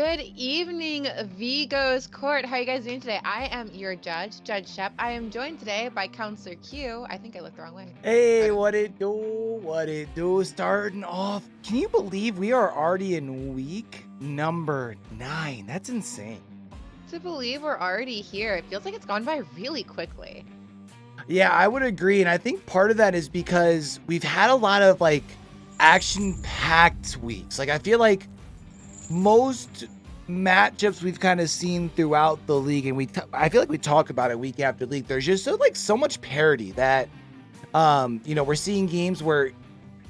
Good evening, Vigo's Court. How are you guys doing today? I am your judge, Judge Shep. I am joined today by Counselor Q. I think I looked the wrong way. Hey, what it do? What it do? Starting off. Can you believe we are already in week number 9? That's insane. To believe we're already here. It feels like it's gone by really quickly. Yeah, I would agree. And I think part of that is because we've had a lot of action-packed weeks. I feel like most matchups we've kind of seen throughout the league, and I feel like we talk about it week after week. There's just so much parity that we're seeing games where,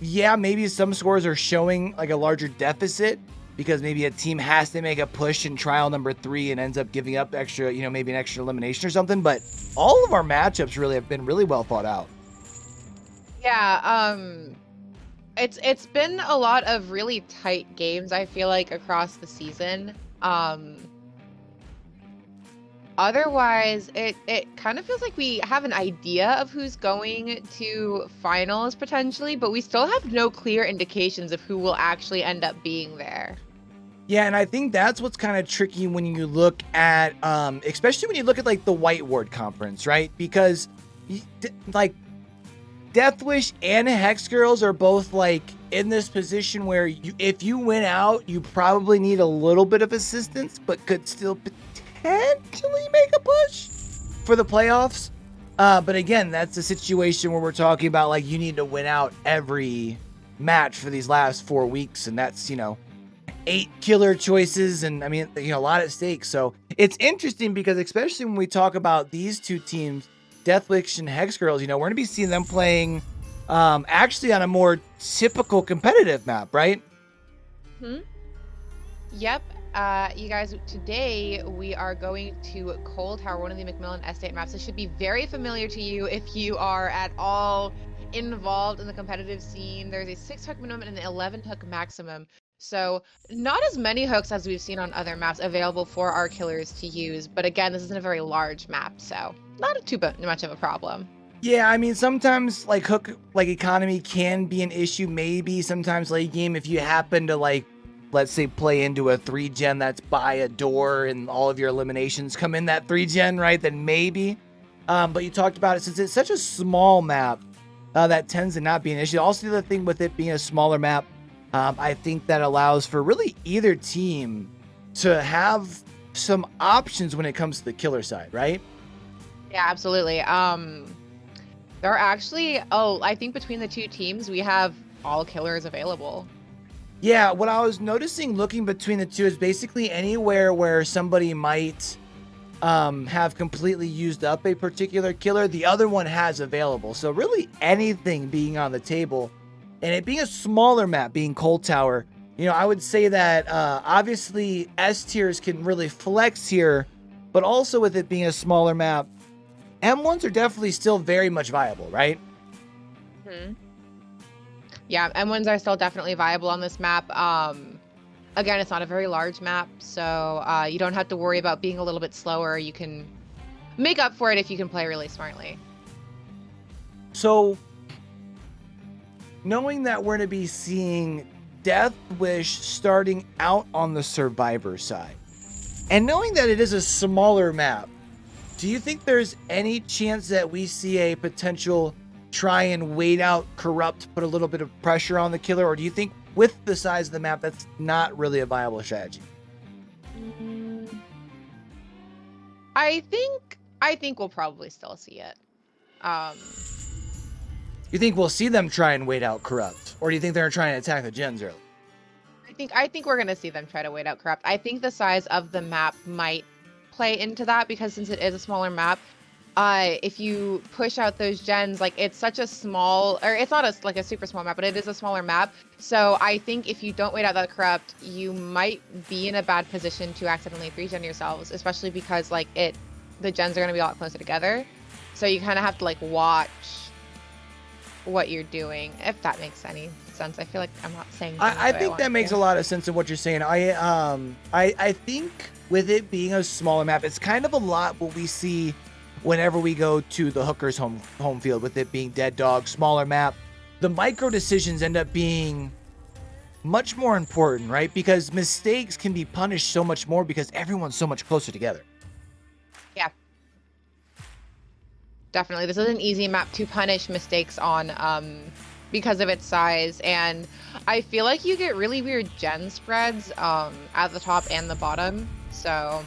yeah, maybe some scores are showing like a larger deficit because maybe a team has to make a push in trial number 3 and ends up giving up extra, maybe an extra elimination or something. But all of our matchups really have been really well thought out. Yeah, it's been a lot of really tight games, I feel like, across the season. Otherwise, it kind of feels like we have an idea of who's going to finals potentially, but we still have no clear indications of who will actually end up being there. Yeah, and I think that's what's kind of tricky when you look at, especially when you look at the White Ward Conference, right? Because Deathwish and Hex Girls are both in this position where if you win out, you probably need a little bit of assistance, but could still potentially make a push for the playoffs. But again, that's a situation where we're talking about you need to win out every match for these last 4 weeks, and that's 8 killer choices, and I mean a lot at stake. So it's interesting because especially when we talk about these two teams, Deathwish and Hex Girls, we're gonna be seeing them playing actually on a more typical competitive map, right? Yep. You guys, today we are going to Cold Tower, one of the McMillan Estate maps. This should be very familiar to you if you are at all involved in the competitive scene. There's a 6 hook minimum and an 11 hook maximum. So not as many hooks as we've seen on other maps available for our killers to use. But again, this isn't a very large map, so not too much of a problem. Yeah, I mean, sometimes hook economy can be an issue. Maybe sometimes late game if you happen to let's say play into a 3-gen that's by a door and all of your eliminations come in that 3-gen, right? Then maybe. But you talked about it since it's such a small map, that tends to not be an issue. Also, the other thing with it being a smaller map, I think that allows for really either team to have some options when it comes to the killer side, right? Yeah, absolutely. There are actually, I think between the two teams, we have all killers available. Yeah, what I was noticing looking between the two is basically anywhere where somebody might have completely used up a particular killer, the other one has available. So really anything being on the table, and it being a smaller map, being Cold Tower, I would say that obviously S tiers can really flex here, but also with it being a smaller map, M1s are definitely still very much viable, right? Yeah, M1s are still definitely viable on this map. Again, it's not a very large map, so you don't have to worry about being a little bit slower. You can make up for it if you can play really smartly. So, knowing that we're going to be seeing Deathwish starting out on the Survivor side, and knowing that it is a smaller map, do you think there's any chance that we see a potential try and wait out Corrupt, put a little bit of pressure on the killer, or do you think with the size of the map that's not really a viable strategy? I think we'll probably still see it. You think we'll see them try and wait out Corrupt, or do you think they're trying to attack the gens early? I think we're gonna see them try to wait out Corrupt. I think the size of the map might play into that because since it is a smaller map, if you push out those gens, it's such a small, or it's not a super small map, but it is a smaller map. So I think if you don't wait out that Corrupt, you might be in a bad position to accidentally 3-gen yourselves, especially because the gens are gonna be a lot closer together. So you kind of have to watch what you're doing, if that makes any sense. I feel like I'm not saying I think that makes a lot of sense in what you're saying. I think with it being a smaller map, it's kind of a lot what we see whenever we go to the Hookers home field, with it being Dead Dog, smaller map. The micro decisions end up being much more important, right? Because mistakes can be punished so much more because everyone's so much closer together. Yeah. Definitely. This is an easy map to punish mistakes on because of its size. And I feel like you get really weird gen spreads at the top and the bottom. So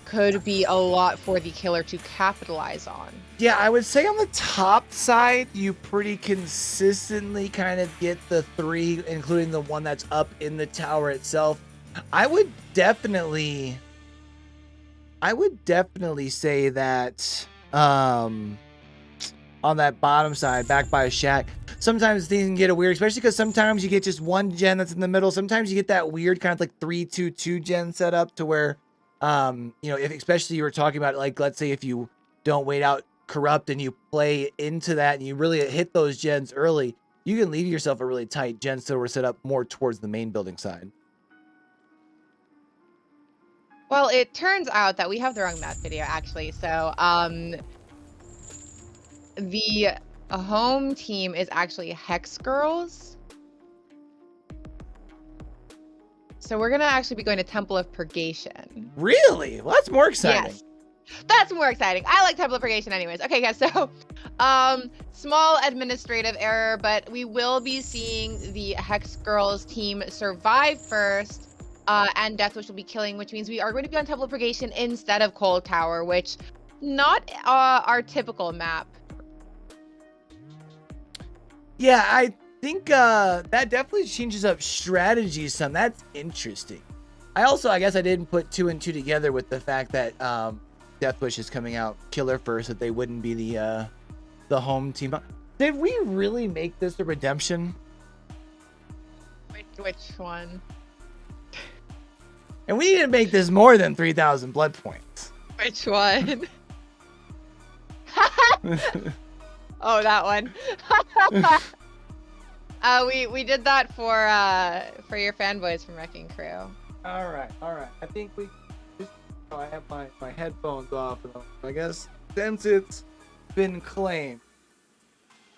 could be a lot for the killer to capitalize on. Yeah, I would say on the top side, you pretty consistently kind of get the 3, including the one that's up in the tower itself. I would definitely say that on that bottom side, back by a shack, sometimes things can get a weird, especially because sometimes you get just one gen that's in the middle. Sometimes you get that weird kind of like 3-2-2 gen setup to where, if especially you were talking about, like, let's say if you don't wait out corrupt and you play into that and you really hit those gens early, you can leave yourself a really tight gen so we're set up more towards the main building side. Well, it turns out that we have the wrong map video, actually. So, the home team is actually Hex Girls. So we're gonna actually be going to Temple of Purgation. Really? Well, that's more exciting. Yes. That's more exciting. I like Temple of Purgation anyways. Okay, guys, so small administrative error, but we will be seeing the Hex Girls team survive first. And Deathwish will be killing, which means we are going to be on Temple of Purgation instead of Cold Tower, which not our typical map. Yeah, I think that definitely changes up strategy some. That's interesting. I guess I didn't put 2 and 2 together with the fact that Deathwish is coming out killer first, that they wouldn't be the home team. Did we really make this a redemption? Which one? And we need to make this more than 3,000 blood points. Which one? Oh, that one. We did that for your fanboys from Wrecking Crew. All right. I think we just. Oh, I have my headphones off. I guess since it's been claimed,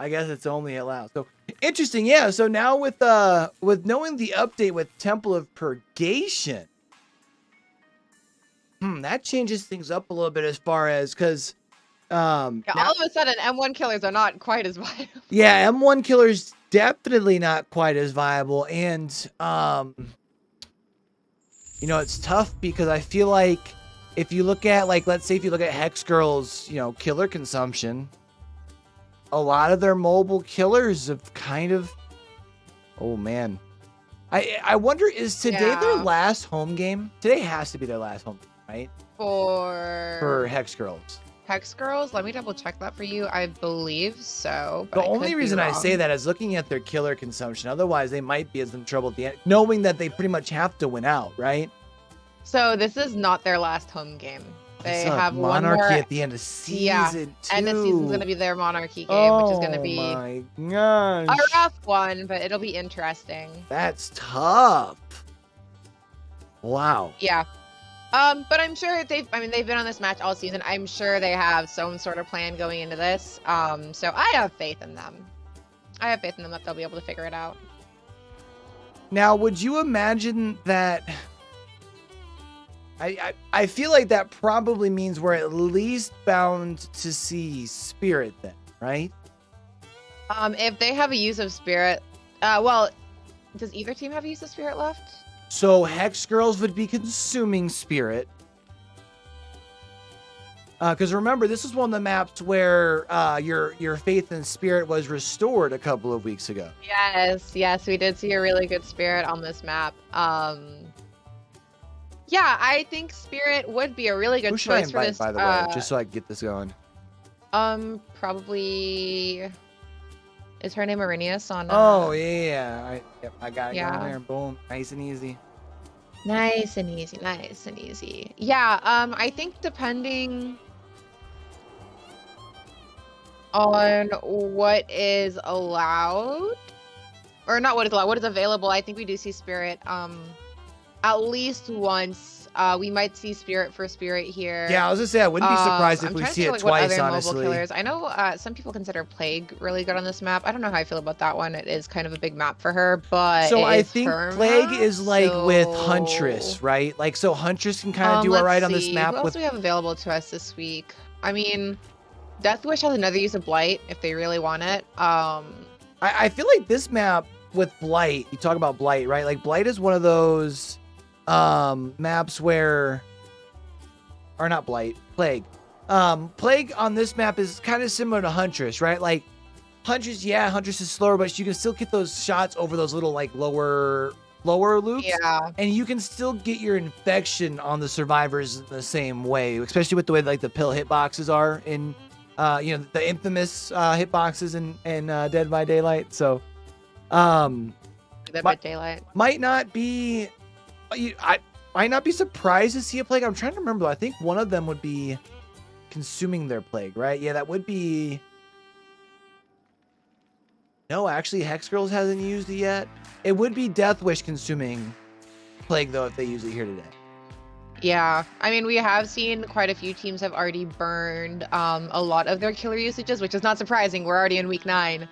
I guess it's only allowed. So interesting, yeah. So now with knowing the update with Temple of Purgation, that changes things up a little bit as far as because. All of a sudden, M1 killers are not quite as viable. Yeah, M1 killers definitely not quite as viable, and it's tough because I feel like if you look at, like, let's say if you look at Hex Girls, killer consumption, a lot of their mobile killers have kind of, oh man, I wonder, is today their last home game? Today has to be their last home game, right? For Hex Girls. Hex Girls? Let me double check that for you. I believe so. The only reason I say that is looking at their killer consumption. Otherwise, they might be in trouble at the end, knowing that they pretty much have to win out, right? So this is not their last home game. They have Monarchy one more at the end of season 2. End of season's gonna be their Monarchy game, which is gonna be my gosh, a rough one, but it'll be interesting. That's tough. Wow. Yeah. But I'm sure they've been on this match all season. I'm sure they have some sort of plan going into this. So I have faith in them. I have faith in them that they'll be able to figure it out. Now, would you imagine that? I feel like that probably means we're at least bound to see Spirit then, right? If they have a use of Spirit, well, does either team have a use of Spirit left? So Hex Girls would be consuming Spirit. Because remember, this is one of the maps where your faith in Spirit was restored a couple of weeks ago. Yes, we did see a really good Spirit on this map. Yeah, I think Spirit would be a really good choice for this. By the way, just so I can get this going. Probably. Is her name Arrhenius on? Oh yeah, I got it going there. Boom, nice and easy. Nice and easy. Yeah, I think depending on what is allowed, or not what is allowed, what is available, I think we do see Spirit at least once We might see Spirit for Spirit here. Yeah, I was gonna say I wouldn't be surprised if I'm we trying to see think it of, like, what twice. other mobile Honestly, killers. I know some people consider Plague really good on this map. I don't know how I feel about that one. It is kind of a big map for her, but so it I is think her Plague map, is like with so Huntress, right? Like so Huntress can kind of do all let's right on this see. Who map else with. do we have available to us this week? I mean, Deathwish has another use of Blight if they really want it. I feel like this map with Blight, you talk about Blight, right? Like Blight is one of those maps where, or not Blight, Plague. Plague on this map is kind of similar to Huntress, right? Like Huntress, yeah, Huntress is slower, but you can still get those shots over those little like lower loops. Yeah. And you can still get your infection on the survivors in the same way, especially with the way like the pill hitboxes are in the infamous hitboxes in Dead by Daylight. So Dead by Daylight. might not be I might not be surprised to see a Plague. I'm trying to remember. I think one of them would be consuming their Plague, right? Yeah, that would be. No, actually, Hex Girls hasn't used it yet. It would be Deathwish consuming Plague, though, if they use it here today. Yeah, I mean, we have seen quite a few teams have already burned a lot of their killer usages, which is not surprising. We're already in week 9.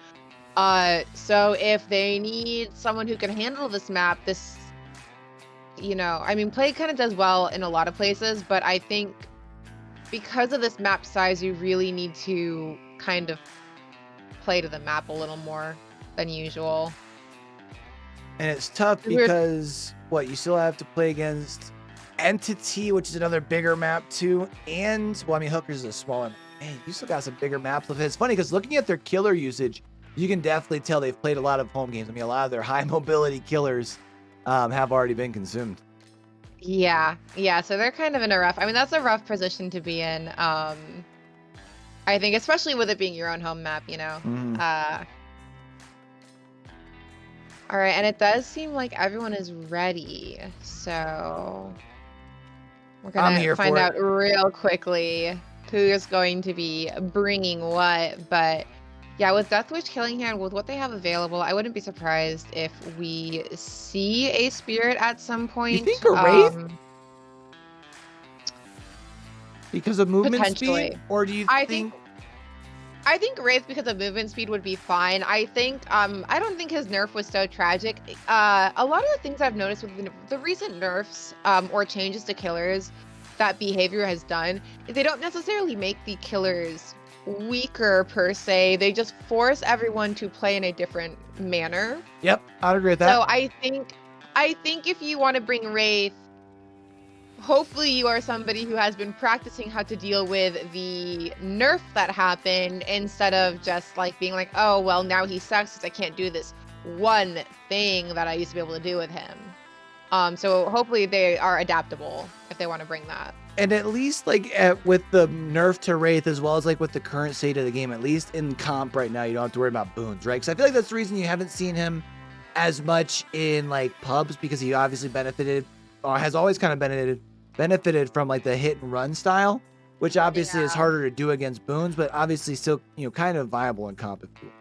So if they need someone who can handle this map, I mean, Plague kind of does well in a lot of places, but I think because of this map size, you really need to kind of play to the map a little more than usual. And it's tough because you still have to play against Entity, which is another bigger map too, and Hookers is a smaller. Man, you still got some bigger maps. It's funny because looking at their killer usage, you can definitely tell they've played a lot of home games. I mean, a lot of their high mobility killers have already been consumed. Yeah. So they're kind of in a rough. I mean, that's a rough position to be in. I think, especially with it being your own home map, Mm-hmm. All right, and it does seem like everyone is ready, so we're gonna find out real quickly who's going to be bringing what. But yeah, with Deathwish Killing Hand, with what they have available, I wouldn't be surprised if we see a Spirit at some point. You think a Wraith? Because of movement speed? Or do you think... I think Wraith because of movement speed would be fine. I think I don't think his nerf was so tragic. A lot of the things I've noticed with the recent nerfs or changes to killers that behavior has done is they don't necessarily make the killers weaker per se. They just force everyone to play in a different manner. Yep, I'd agree with that. So I think if you want to bring Wraith, hopefully you are somebody who has been practicing how to deal with the nerf that happened instead of just like being like, oh, well, now he sucks because I can't do this one thing that I used to be able to do with him. So hopefully they are adaptable if they want to bring that. And at least with the nerf to Wraith as well as like with the current state of the game, at least in comp right now, you don't have to worry about boons, right? Because I feel like that's the reason you haven't seen him as much in like pubs, because he obviously benefited or has always kind of benefited from like the hit and run style, which obviously is harder to do against boons, but obviously still, kind of viable in comp if you will.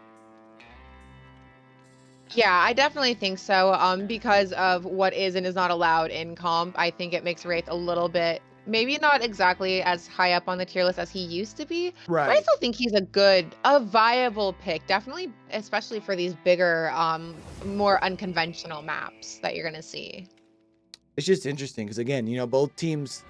Yeah, I definitely think so. Because of what is and is not allowed in comp, I think it makes Wraith a little bit, maybe not exactly as high up on the tier list as he used to be. Right. But I still think he's a viable pick, definitely, especially for these bigger, more unconventional maps that you're gonna see. It's just interesting because again, both teams,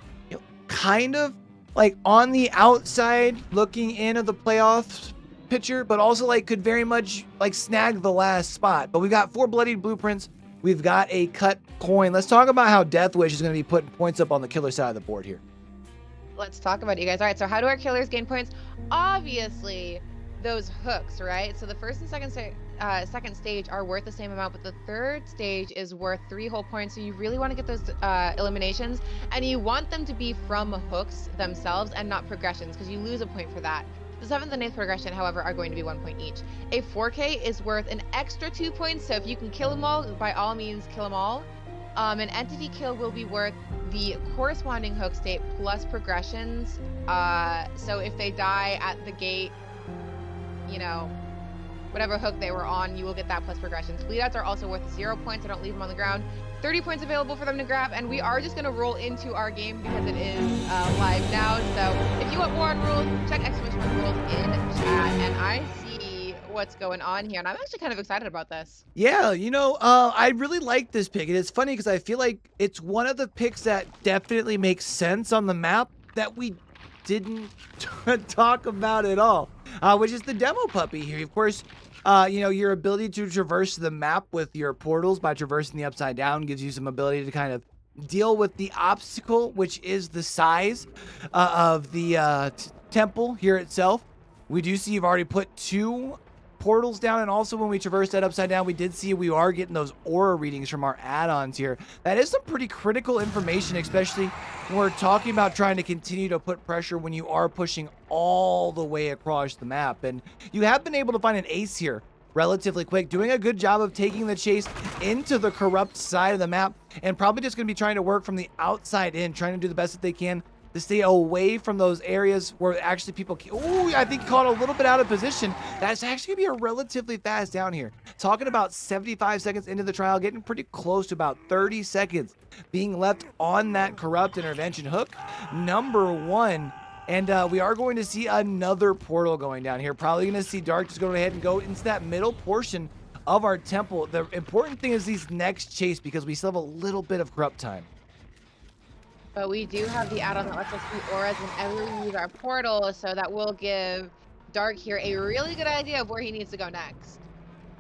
kind of like on the outside looking in of the playoffs picture, but also like could very much like snag the last spot. But we've got 4 bloodied blueprints. We've got a cut coin. Let's talk about how Deathwish is going to be putting points up on the killer side of the board here. Let's talk about it, you guys. All right, so how do our killers gain points? Obviously, those hooks, right? So the first and second stage are worth the same amount, but the third stage is worth 3 whole points. So you really want to get those eliminations, and you want them to be from hooks themselves and not progressions, because you lose a point for that. The 7th and 8th progression, however, are going to be 1 point each. A 4K is worth an extra 2 points, so if you can kill them all, by all means, kill them all. An entity kill will be worth the corresponding hook state plus progressions. So if they die at the gate, whatever hook they were on, you will get that plus progression. Bleed outs are also worth 0 points, so don't leave them on the ground. 30 points available for them to grab, and we are just going to roll into our game because it is live now. So if you want more on rules, check exclamation mark rules in chat, and I see what's going on here, and I'm actually kind of excited about this. Yeah, I really like this pick. And it's funny because I feel like it's one of the picks that definitely makes sense on the map that we didn't talk about at all, which is the demo puppy here. Of course, your ability to traverse the map with your portals by traversing the upside down gives you some ability to kind of deal with the obstacle, which is the size of the temple here itself. We do see you've already put 2 portals down, and also when we traverse that upside down, we did see we are getting those aura readings from our add-ons here. That is some pretty critical information, especially when we're talking about trying to continue to put pressure when you are pushing all the way across the map. And you have been able to find an ace here relatively quick, doing a good job of taking the chase into the corrupt side of the map, and probably just going to be trying to work from the outside in, trying to do the best that they can to stay away from those areas where actually people can. Ooh, I think caught a little bit out of position. That's actually gonna be a relatively fast down here. Talking about 75 seconds into the trial, getting pretty close to about 30 seconds being left on that corrupt intervention hook number 1. And we are going to see another portal going down here. Probably going to see Dark just go ahead and go into that middle portion of our temple. The important thing is these next chase, because we still have a little bit of corrupt time. But we do have the add-on that lets us see auras whenever we use our portal, so that will give Dark here a really good idea of where he needs to go next.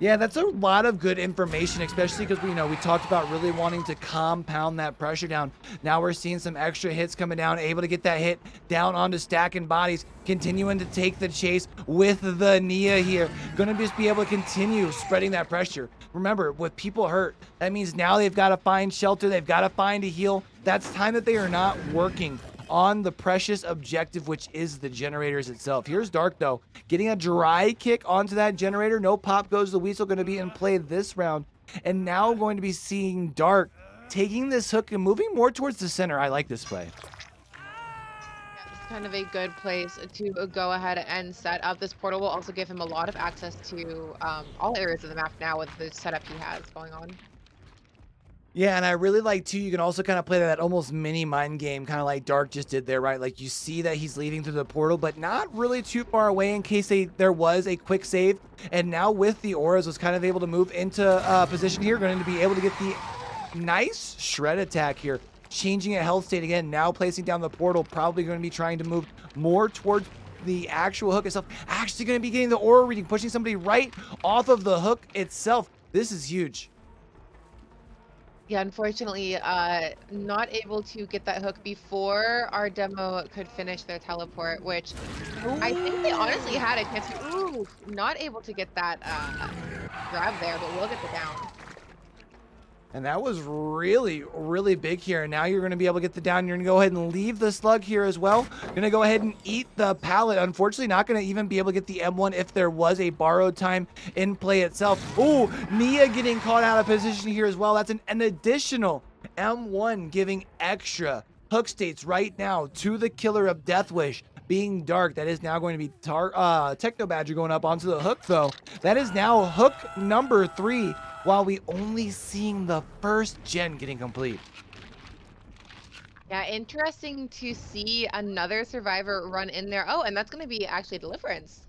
Yeah, that's a lot of good information, especially because we talked about really wanting to compound that pressure down. Now we're seeing some extra hits coming down, able to get that hit down onto stacking bodies, continuing to take the chase with the Nia here. Going to just be able to continue spreading that pressure. Remember, with people hurt, that means now they've got to find shelter, they've got to find a heal. That's time that they are not working on the precious objective, which is the generators itself. Here's Dark, though, getting a dry kick onto that generator. No pop goes the weasel, going to be in play this round. And now going to be seeing Dark taking this hook and moving more towards the center. I like this play. It's kind of a good place to go ahead and set up. This portal will also give him a lot of access to all areas of the map now with the setup he has going on. Yeah, and I really like, too, you can also kind of play that almost mini mind game, kind of like Dark just did there, right? Like, you see that he's leading through the portal, but not really too far away in case there was a quick save. And now with the auras, was kind of able to move into position here, going to be able to get the nice shred attack here, changing a health state again, now placing down the portal, probably going to be trying to move more towards the actual hook itself. Actually going to be getting the aura reading, pushing somebody right off of the hook itself. This is huge. Yeah, unfortunately, not able to get that hook before our demo could finish their teleport, which I think they honestly had a chance to. Ooh, not able to get that grab there, but we'll get the down. And that was really, really big here. And now you're going to be able to get the down. You're going to go ahead and leave the slug here as well. Going to go ahead and eat the pallet. Unfortunately, not going to even be able to get the M1 if there was a borrowed time in play itself. Oh, Nia getting caught out of position here as well. That's an additional M1 giving extra hook states right now to the killer of Deathwish, being Dark. That is now going to be Techno Badger going up onto the hook, though. That is now hook number 3. While we only seeing the first gen getting complete. Yeah, interesting to see another survivor run in there. Oh, and that's going to be actually Deliverance.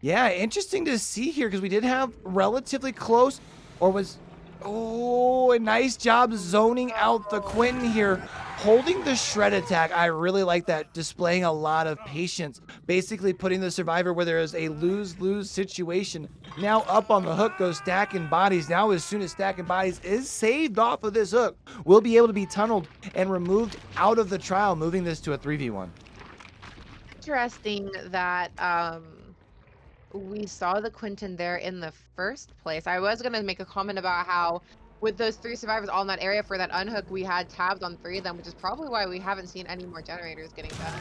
Yeah, interesting to see here because we did have relatively close, or was, oh, a nice job zoning out the Quentin here, holding the shred attack. I really like that, displaying a lot of patience, basically putting the survivor where there is a lose-lose situation. Now up on the hook goes stacking bodies. Now as soon as stacking bodies is saved off of this hook, we'll be able to be tunneled and removed out of the trial, moving this to a 3v1. Interesting that we saw the Quentin there in the first place. I was going to make a comment about how with those 3 survivors all in that area for that unhook, we had tabs on 3 of them, which is probably why we haven't seen any more generators getting done.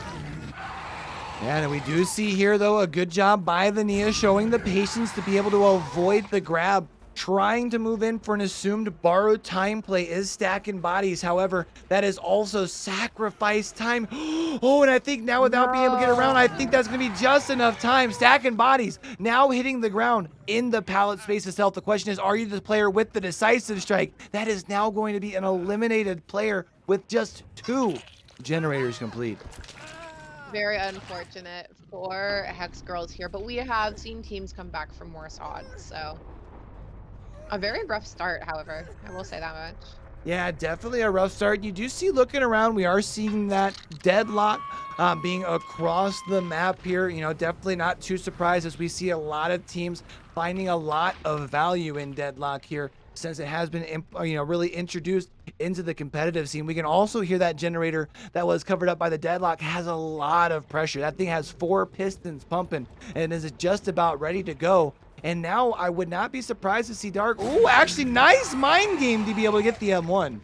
Yeah, and we do see here, though, a good job by the Nia showing the patience to be able to avoid the grab trying to move in for an assumed borrowed time play is stacking bodies. However, that is also sacrifice time. Oh, and I think now without being able to get around, I think that's going to be just enough time. Stacking bodies, now hitting the ground in the pallet space itself. The question is, are you the player with the decisive strike? That is now going to be an eliminated player with just 2 generators complete. Very unfortunate for Hex Girls here, but we have seen teams come back from worse odds, so a very rough start, however. I will say that much. Yeah, definitely a rough start. You do see looking around, we are seeing that deadlock being across the map here. You know, definitely not too surprised as we see a lot of teams finding a lot of value in deadlock here since it has been, you know, really introduced into the competitive scene. We can also hear that generator that was covered up by the deadlock has a lot of pressure. That thing has 4 pistons pumping and is just about ready to go. And now I would not be surprised to see Dark. Oh, actually, nice mind game to be able to get the M1.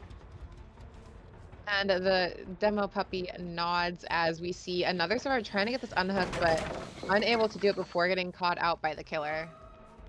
And the demo puppy nods as we see another survivor trying to get this unhooked, but unable to do it before getting caught out by the killer.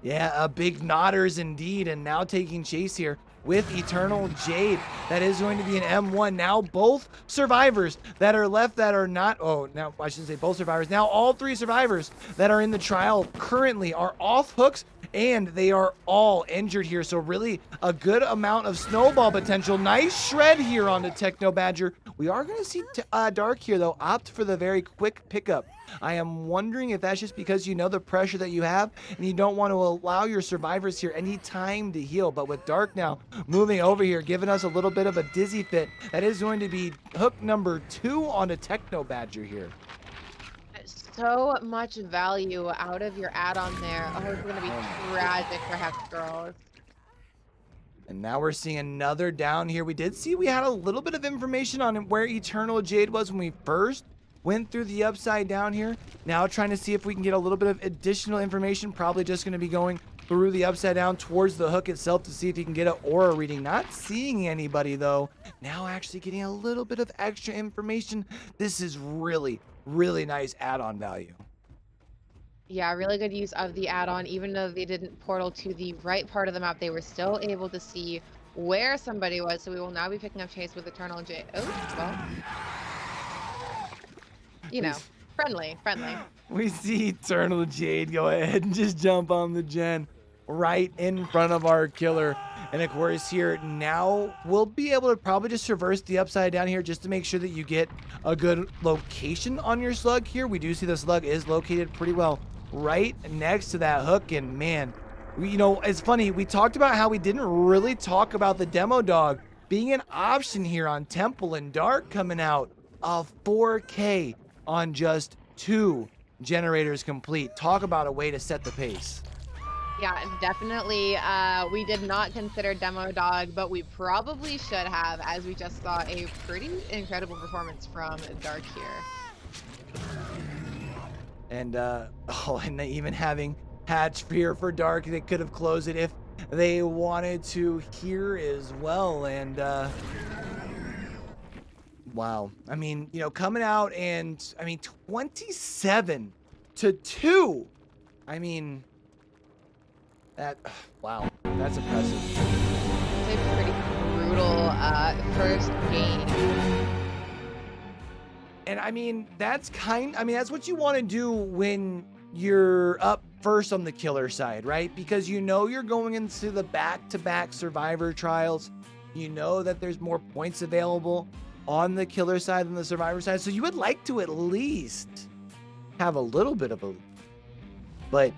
Yeah, a big nodders indeed, and now taking chase here with Eternal Jade. That is going to be an M1. Now both survivors that are left that are not, oh, now I shouldn't say both survivors. Now all 3 survivors that are in the trial currently are off hooks and they are all injured here. So really a good amount of snowball potential. Nice shred here on the Techno Badger. We are going to see Dark here though opt for the very quick pickup. I am wondering if that's just because you know the pressure that you have and you don't want to allow your survivors here any time to heal. But with Dark now moving over here, giving us a little bit of a dizzy fit, that is going to be hook number 2 on a Techno Badger here. So much value out of your add-on there. Oh, it's going to be tragic for Hex Girls. And now we're seeing another down here. We did see we had a little bit of information on where Eternal Jade was when we first went through the upside down here. Now trying to see if we can get a little bit of additional information. Probably just going to be going through the upside down towards the hook itself to see if you can get an aura reading. Not seeing anybody though. Now actually getting a little bit of extra information. This is really nice add-on value. Yeah, really good use of the add-on. Even though they didn't portal to the right part of the map, they were still able to see where somebody was. So we will now be picking up chase with Eternal Jade. Oh, well. You know, friendly. We see Eternal Jade go ahead and just jump on the gen right in front of our killer. And of course here now we'll be able to probably just traverse the upside down here just to make sure that you get a good location on your slug here. We do see the slug is located pretty well right next to that hook. And man, you know, it's funny. We talked about how we didn't really talk about the demo dog being an option here on Temple and Dark coming out of 4K on just 2 generators complete. Talk about a way to set the pace. Yeah, definitely. We did not consider Demo Dog, but we probably should have, as we just saw a pretty incredible performance from Dark here. And and even having Hatch Fear for Dark, they could have closed it if they wanted to here as well. And wow, I mean, you know, coming out and I mean 27-2. I mean, that, wow, that's impressive. It's a pretty brutal first game. And I mean, that's what you want to do when you're up first on the killer side, right? Because you know you're going into the back-to-back survivor trials. You know that there's more points available on the killer side than the survivor side. So you would like to at least have a little bit of a, but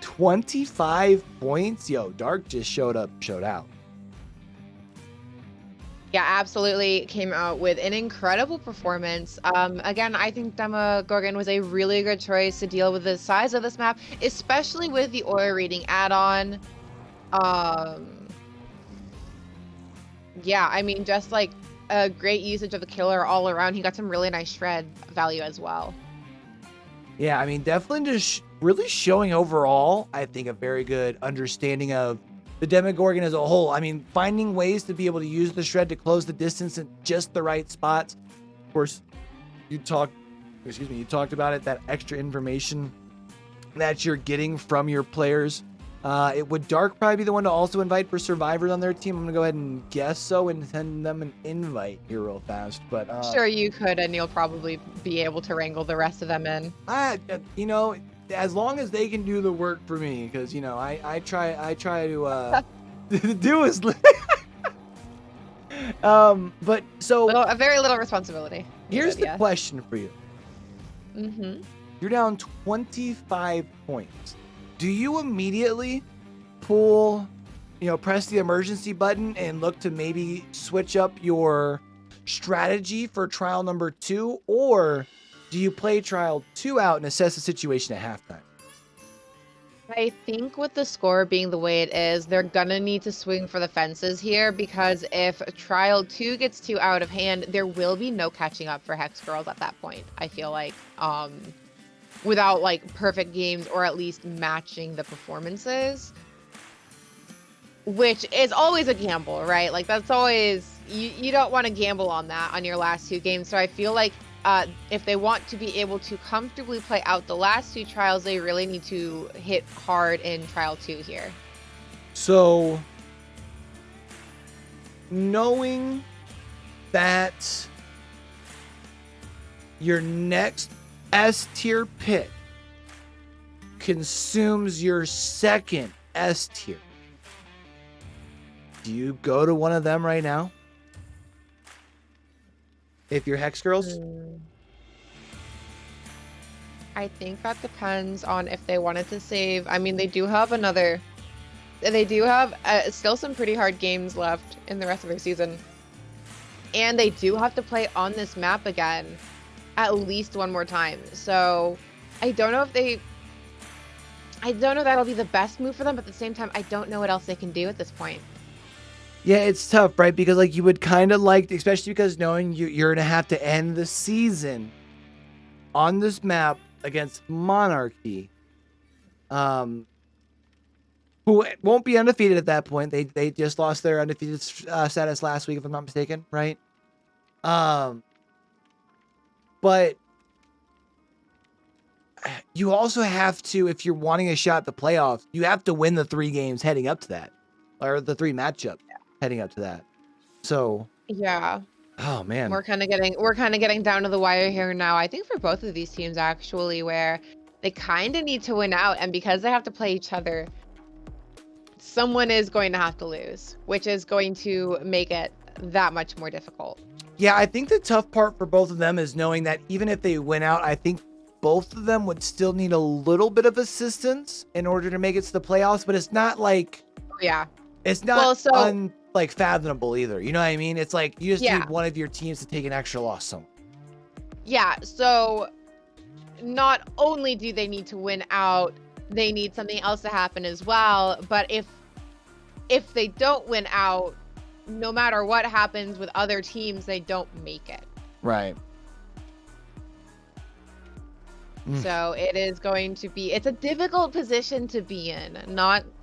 25 points, yo, Dark just showed out. Yeah, absolutely came out with an incredible performance. Again, I think Demogorgon was a really good choice to deal with the size of this map, especially with the aura reading add-on. Yeah, I mean, just like a great usage of the killer all around. He got some really nice shred value as well. Yeah, I mean, definitely just really showing overall, I think, a very good understanding of the Demogorgon as a whole. I mean, finding ways to be able to use the shred to close the distance in just the right spots. Of course, you talked about it, that extra information that you're getting from your players It would Dark probably be the one to also invite for survivors on their team? I'm gonna go ahead and guess so and send them an invite here real fast. But Sure, you could, and you'll probably be able to wrangle the rest of them in. you know, as long as they can do the work for me, because you know, I try to do as but so A very little responsibility. here's the Yes. question for you. Mm-hmm. You're down 25 points. Do you immediately pull, press the emergency button and look to maybe switch up your strategy for trial number 2? Or do you play trial 2 out and assess the situation at halftime? I think with the score being the way it is, they're gonna need to swing for the fences here, because if trial 2 gets too out of hand, there will be no catching up for Hex Girls at that point. I feel like, without like perfect games or at least matching the performances, which is always a gamble, right? Like that's always, you don't want to gamble on that on your last 2 games. So I feel like if they want to be able to comfortably play out the last 2 trials, they really need to hit hard in trial 2 here. So, knowing that your next S tier pick consumes your second S tier, do you go to one of them right now? If you're Hex Girls? I think that depends on if they wanted to save. I mean, they do have still some pretty hard games left in the rest of their season. And they do have to play on this map again at least one more time. So I don't know that'll be the best move for them, but at the same time, I don't know what else they can do at this point. Yeah, it's tough, right? Because like you would kind of like, especially because knowing you're gonna have to end the season on this map against Monarchy, who won't be undefeated at that point. They just lost their undefeated status last week, if I'm not mistaken, right? But you also have to, if you're wanting a shot at the playoffs, you have to win the 3 games heading up to that, or the 3 matchups heading up to that. So yeah. Oh man, We're kind of getting down to the wire here now. I think for both of these teams actually, where they kind of need to win out, and because they have to play each other, someone is going to have to lose, which is going to make it that much more difficult. Yeah, I think the tough part for both of them is knowing that even if they win out, I think both of them would still need a little bit of assistance in order to make it to the playoffs, but it's not like, yeah, it's not like fathomable either. You know what I mean? It's like you just need one of your teams to take an extra loss somewhere. Yeah, so not only do they need to win out, they need something else to happen as well. But if they don't win out, no matter what happens with other teams, they don't make it. Right. So it is going to be, it's a difficult position to be in.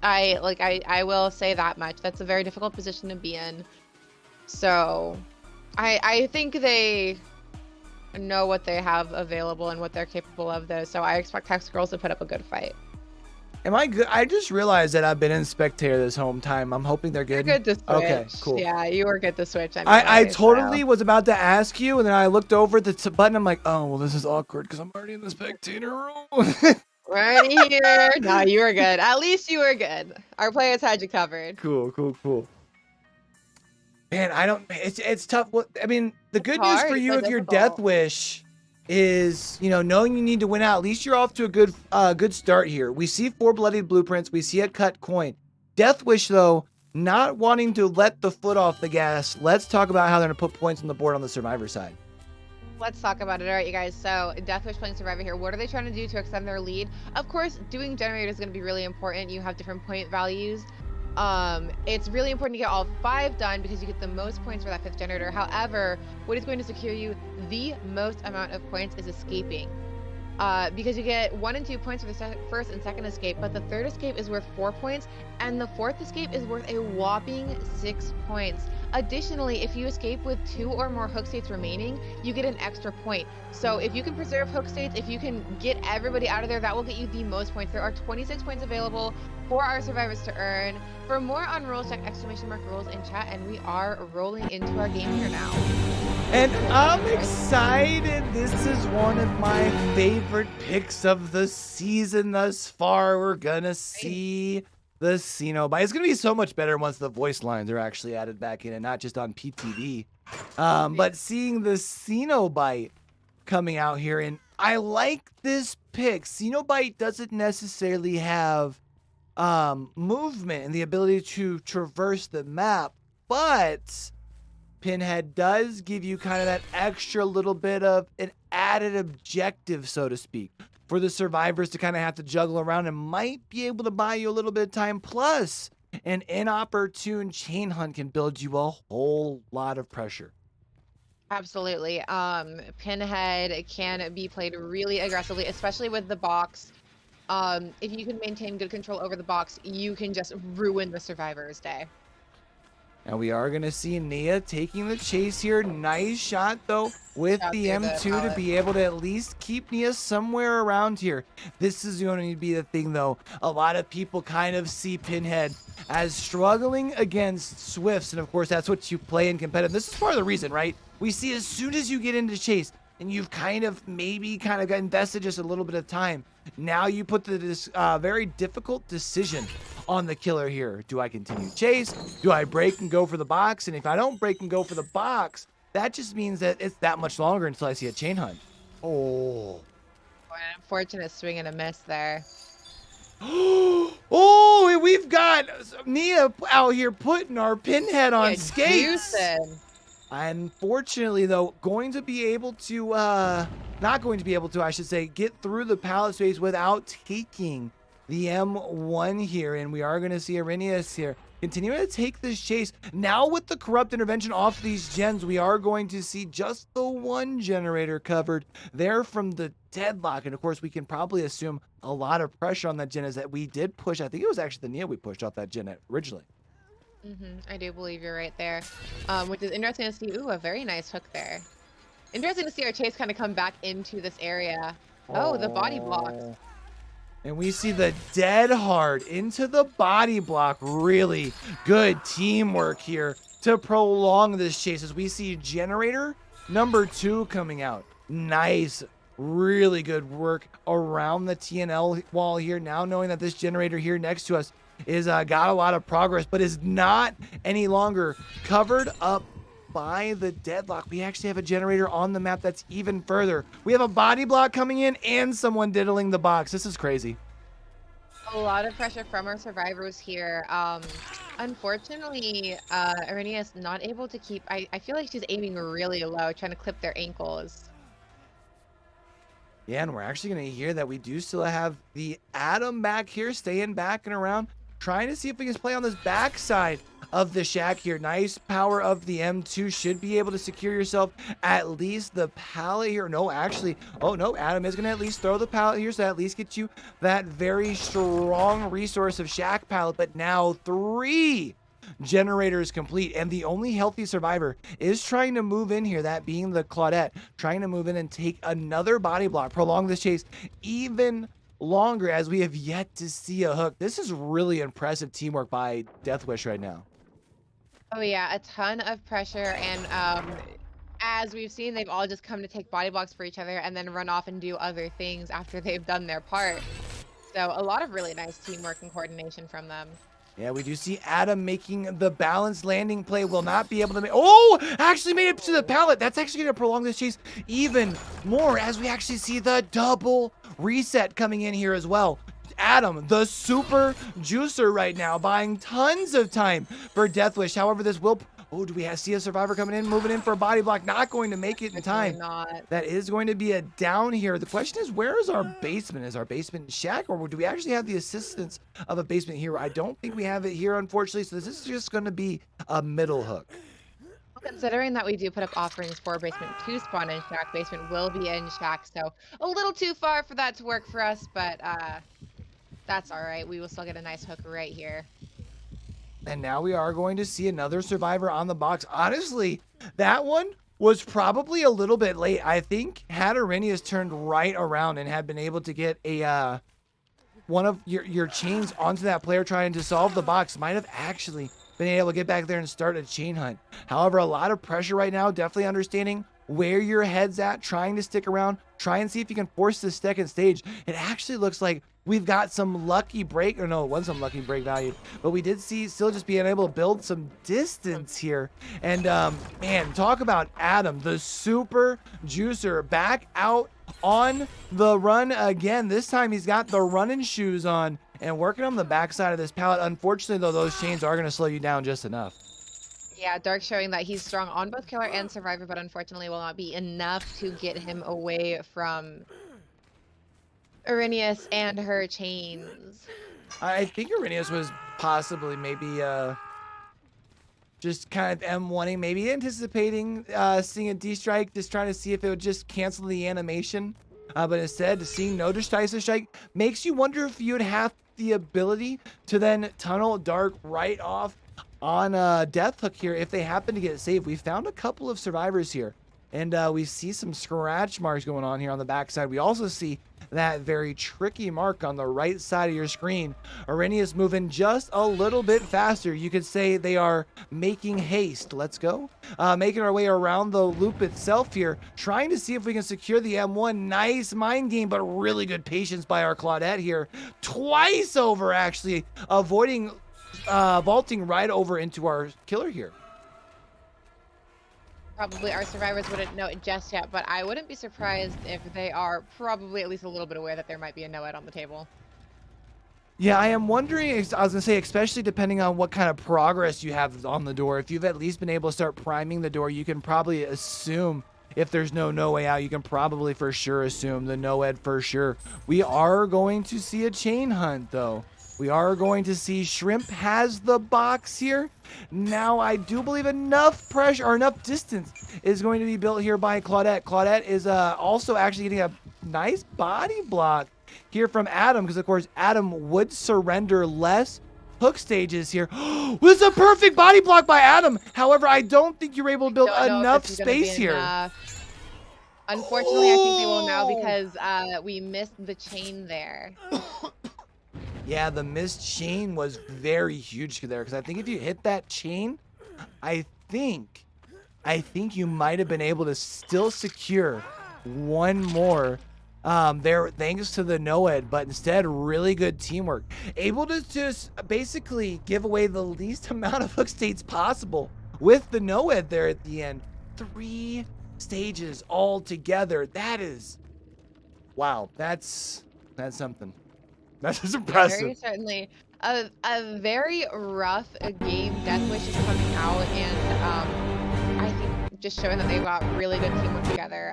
I will say that much. That's a very difficult position to be in. So I think they know what they have available and what they're capable of, though. So I expect Hex Girls to put up a good fight. Am I good? I just realized that I've been in spectator this whole time. I'm hoping they're good. You're good to switch. Okay, cool. Yeah, you were good to switch. I totally was about to ask you, and then I looked over at the button. I'm like, oh, well, this is awkward because I'm already in the spectator room. Right here. No, you were good. At least you were good. Our players had you covered. Cool. Man, it's tough. I mean, the good news for you if you're Deathwish is, knowing you need to win out, at least you're off to a good start here. We see 4 bloodied blueprints. We see a cut coin. Deathwish, though, not wanting to let the foot off the gas. Let's talk about how they're going to put points on the board on the Survivor side. Let's talk about it. All right, you guys. So Deathwish playing Survivor here. What are they trying to do to extend their lead? Of course, doing generator is going to be really important. You have different point values. It's really important to get all 5 done because you get the most points for that 5th generator. However, what is going to secure you the most amount of points is escaping. because you get 1 and 2 points for the first and second escape, but the third escape is worth 4 points, and the fourth escape is worth a whopping 6 points. Additionally, if you escape with 2 or more hook states remaining, you get an extra point. So if you can preserve hook states, if you can get everybody out of there, that will get you the most points. There are 26 points available for our survivors to earn. For more on rules, check !rules in chat, and we are rolling into our game here now. And I'm excited. This is one of my favorite picks of the season thus far. We're gonna see the Cenobite. It's gonna be so much better once the voice lines are actually added back in and not just on PTV. But seeing the Cenobite coming out here, and I like this pick. Cenobite doesn't necessarily have movement and the ability to traverse the map, but Pinhead does give you kind of that extra little bit of an added objective, so to speak, for the survivors to kind of have to juggle around, and might be able to buy you a little bit of time. Plus, an inopportune chain hunt can build you a whole lot of pressure. Absolutely. Pinhead can be played really aggressively, especially with the box. If you can maintain good control over the box, you can just ruin the survivor's day. And we are going to see Nia taking the chase here. Nice shot, though, with the M2 to be able to at least keep Nia somewhere around here. This is going to be the thing, though. A lot of people kind of see Pinhead as struggling against Swifts. And, of course, that's what you play in competitive. This is part of the reason, right? We see as soon as you get into chase and you've kind of got invested just a little bit of time, now you put this very difficult decision on the killer here. Do I continue chase? Do I break and go for the box? And if I don't break and go for the box, that just means that it's that much longer until I see a chain hunt. Oh. An unfortunate swing and a miss there. Oh, we've got Nia out here putting our Pinhead on skates. Unfortunately, though, not going to be able to, I should say, get through the pallet space without taking the M1 here. And we are going to see Arrhenius here continuing to take this chase. Now with the corrupt intervention off these gens, we are going to see just the one generator covered there from the deadlock. And of course, we can probably assume a lot of pressure on that gen as that we did push. I think it was actually the Nia we pushed off that gen originally. I do believe you're right there, which is interesting to see. Ooh, a very nice hook there. Interesting to see our chase kind of come back into this area. Oh, the body block. And we see the dead hard into the body block. Really good teamwork here to prolong this chase as we see generator number 2 coming out. Nice, really good work around the TNL wall here. Now knowing that this generator here next to us is got a lot of progress, but is not any longer covered up by the deadlock. We actually have a generator on the map that's even further. We have a body block coming in and someone diddling the box. This is crazy. A lot of pressure from our survivors here. Unfortunately, Arrhenia is not able to keep. I feel like she's aiming really low, trying to clip their ankles. Yeah, and we're actually going to hear that we do still have the Atom back here, staying back and around, trying to see if we can play on this backside of the shack here. Nice power of the M2 should be able to secure yourself at least the pallet here. No, actually, oh no, Adam is going to at least throw the pallet here, so at least get you that very strong resource of shack pallet. But now 3 generators complete, and the only healthy survivor is trying to move in here, that being the Claudette, trying to move in and take another body block, prolong this chase even longer as we have yet to see a hook. This is really impressive teamwork by Deathwish right now. Oh yeah, a ton of pressure, and as we've seen, they've all just come to take body blocks for each other and then run off and do other things after they've done their part. So a lot of really nice teamwork and coordination from them. Yeah, we do see Adam making the balanced landing play. Will not be able to make... Oh! Actually made it to the pallet. That's actually going to prolong this chase even more as we actually see the double reset coming in here as well. Adam, the super juicer right now, buying tons of time for Deathwish. However, this will... Oh, do we see a survivor coming in, moving in for a body block? Not going to make it in time. That is going to be a down here. The question is, where is our basement? Is our basement shack, or do we actually have the assistance of a basement here? I don't think we have it here, unfortunately. So this is just going to be a middle hook. Considering that we do put up offerings for basement to spawn in shack, basement will be in shack, so a little too far for that to work for us, but that's all right. We will still get a nice hook right here. And now we are going to see another survivor on the box. Honestly, that one was probably a little bit late. I think had Arrhenius turned right around and had been able to get a one of your chains onto that player trying to solve the box, might have actually been able to get back there and start a chain hunt. However, a lot of pressure right now, definitely understanding where your head's at, trying to stick around, try and see if you can force this second stage. It actually looks like we've got some lucky break, or no, it wasn't some lucky break value, but we did see still just being able to build some distance here. And man, talk about Adam, the super juicer, back out on the run again. This time he's got the running shoes on and working on the backside of this pallet. Unfortunately, though, those chains are going to slow you down just enough. Yeah, Dark showing that he's strong on both killer and survivor, but unfortunately will not be enough to get him away from Arrhenius and her chains. I think Arrhenius was possibly maybe just kind of M1ing, maybe anticipating seeing a D-strike, just trying to see if it would just cancel the animation. But instead, seeing no decisive strike makes you wonder if you would have the ability to then tunnel Dark right off on Death Hook here if they happen to get saved. We found a couple of survivors here, and we see some scratch marks going on here on the backside. We also see that very tricky mark on the right side of your screen. Arrhenius moving just a little bit faster. You could say they are making haste. Let's go. Making our way around the loop itself here, trying to see if we can secure the M1. Nice mind game, but really good patience by our Claudette here. Twice over, actually, avoiding vaulting right over into our killer here. Probably our survivors wouldn't know it just yet, but I wouldn't be surprised if they are probably at least a little bit aware that there might be a no-ed on the table. Yeah, I am wondering, I was going to say, especially depending on what kind of progress you have on the door. If you've at least been able to start priming the door, you can probably assume if there's no way out, you can probably for sure assume the no-ed for sure. We are going to see a chain hunt, though. We are going to see Shrimp has the box here. Now, I do believe enough pressure or enough distance is going to be built here by Claudette. Claudette is also actually getting a nice body block here from Adam, because, of course, Adam would surrender less hook stages here. This is a perfect body block by Adam. However, I don't think you're able to build enough space here. Unfortunately, I think they will now because we missed the chain there. Yeah, the missed chain was very huge there, because I think if you hit that chain, I think you might have been able to still secure one more there thanks to the no-ed, but instead really good teamwork. Able to just basically give away the least amount of hook states possible with the no-ed there at the end. 3 stages all together. That is, wow, that's something. That's impressive. Very certainly a very rough game. Deathwish is coming out, and I think just showing that they've got really good teamwork together,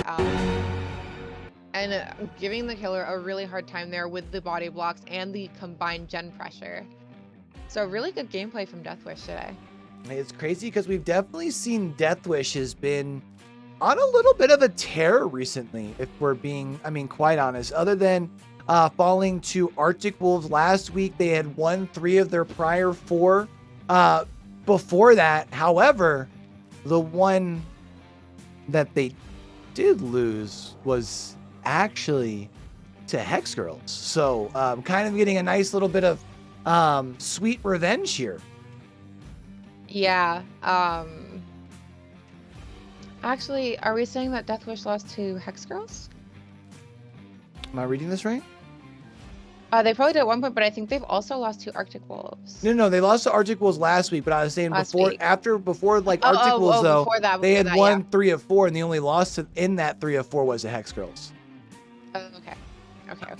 and giving the killer a really hard time there with the body blocks and the combined gen pressure. So really good gameplay from Deathwish today. It's crazy because we've definitely seen Deathwish has been on a little bit of a tear recently, if we're being, quite honest. Other than falling to Arctic Wolves last week, they had won 3 of their prior 4 before that. However, the one that they did lose was actually to Hex Girls. So kind of getting a nice little bit of sweet revenge here. Yeah. Actually, are we saying that Deathwish lost to Hex Girls? Am I reading this right? They probably did at one point, but I think they've also lost to Arctic Wolves. No, they lost to Arctic Wolves last week, but I was saying before Arctic Wolves, though, they had won 3 of 4, and the only loss in that 3 of 4 was the Hex Girls. Oh, okay.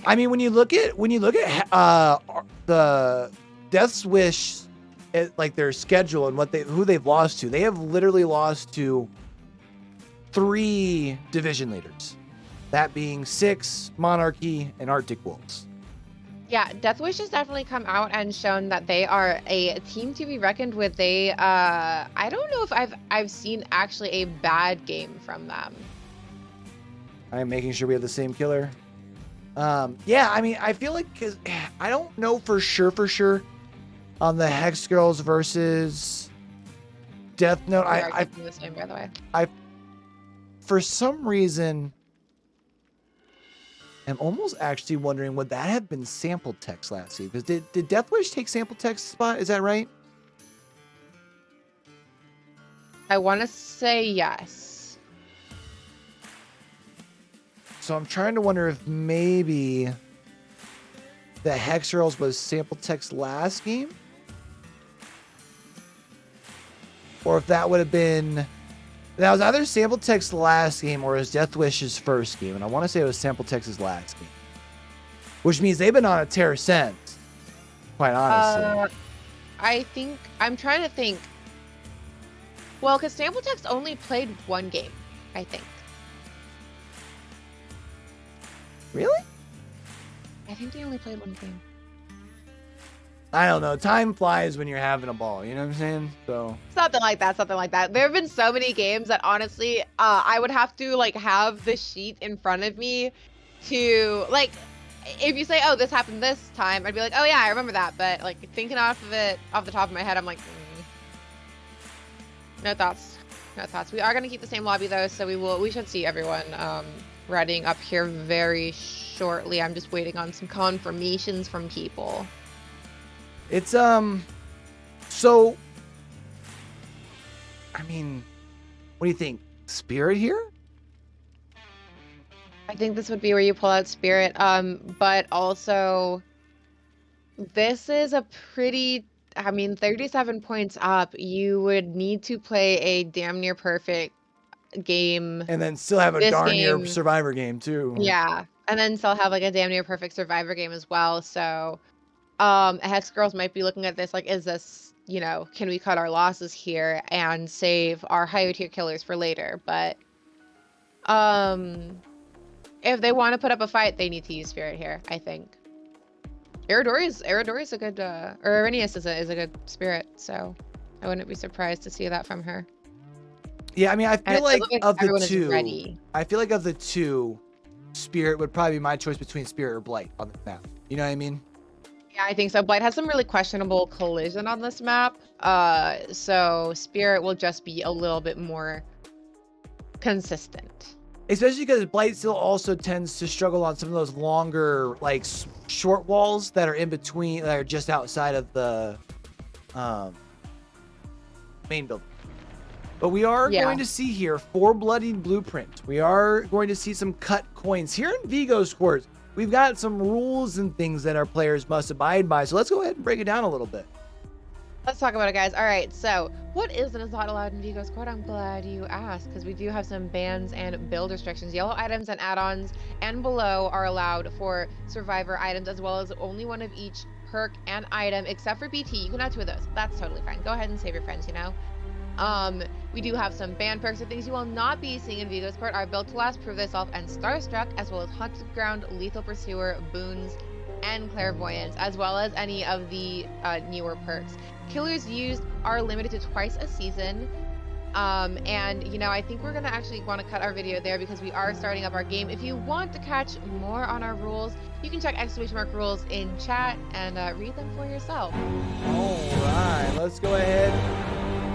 I mean, when you look at the Deathwish, like their schedule and who they've lost to, they have literally lost to 3 division leaders, that being 6, Monarchy, and Arctic Wolves. Yeah, Deathwish has definitely come out and shown that they are a team to be reckoned with. They I don't know if I've seen actually a bad game from them. I'm making sure we have the same killer. Yeah, I mean, I feel like because I don't know for sure on the Hex Girls versus Death Note. We are definitely the same, by the way. I for some reason am almost actually wondering would that have been sample text last season? Because did Deathwish take sample text spot? Is that right? I want to say yes. So I'm trying to wonder if maybe the Hex Girls was sample text last game, or if that would have been. That was either sample text last game or it was Deathwish's first game, and I want to say it was sample text's last game, which means they've been on a tear since. Quite honestly, I think I'm trying to think. Well, because sample text only played one game, I think. Really? I think they only played one game. I don't know. Time flies when you're having a ball. You know what I'm saying? So Something like that. Something like that. There have been so many games that honestly, I would have to like have the sheet in front of me to like. If you say, "Oh, this happened this time," I'd be like, "Oh yeah, I remember that." But like thinking off the top of my head, I'm like, no thoughts. No thoughts. We are gonna keep the same lobby though, so we should see everyone readying up here very shortly. I'm just waiting on some confirmations from people. it's so I mean, what do you think? Spirit here? I think this would be where you pull out Spirit. But also this is a pretty, I mean, 37 points up. You would need to play a damn near perfect game. And then still have a This darn near game- survivor game too. Yeah. And then still have like a damn near perfect survivor game as well. So Hex Girls might be looking at this like, is this, you know, can we cut our losses here and save our higher tier killers for later? But if they want to put up a fight, they need to use Spirit here, I think. Aradori's a good, or Arrhenius is a good Spirit, so I wouldn't be surprised to see that from her. Yeah, I mean, I feel like of the two, ready. I feel like of the two, Spirit would probably be my choice between Spirit or Blight on the map. You know what I mean? Yeah, I think so. Blight has some really questionable collision on this map, so Spirit will just be a little bit more consistent. Especially because Blight still also tends to struggle on some of those longer, like short walls that are in between, that are just outside of the main building. But we are going to see here 4 bloodied blueprint. We are going to see some cut coins here in Vigo's court. We've got some rules and things that our players must abide by. So let's go ahead and break it down a little bit. Let's talk about it, guys. All right, so what is and is not allowed in Vigo's court? I'm glad you asked, because we do have some bans and build restrictions. Yellow items and add-ons and below are allowed for survivor items, as well as only one of each perk and item, except for BT. You can have 2 of those. That's totally fine. Go ahead and save your friends, you know? We do have some banned perks. The things you will not be seeing in Vigo's court are Built to Last, Prove Thyself, and Starstruck, as well as Haunted Ground, Lethal Pursuer, Boons, and Clairvoyance, as well as any of the newer perks. Killers used are limited to twice a season, and you know, I think we're gonna actually want to cut our video there because we are starting up our game. If you want to catch more on our rules, you can check ! rules in chat and read them for yourself. All right, let's go ahead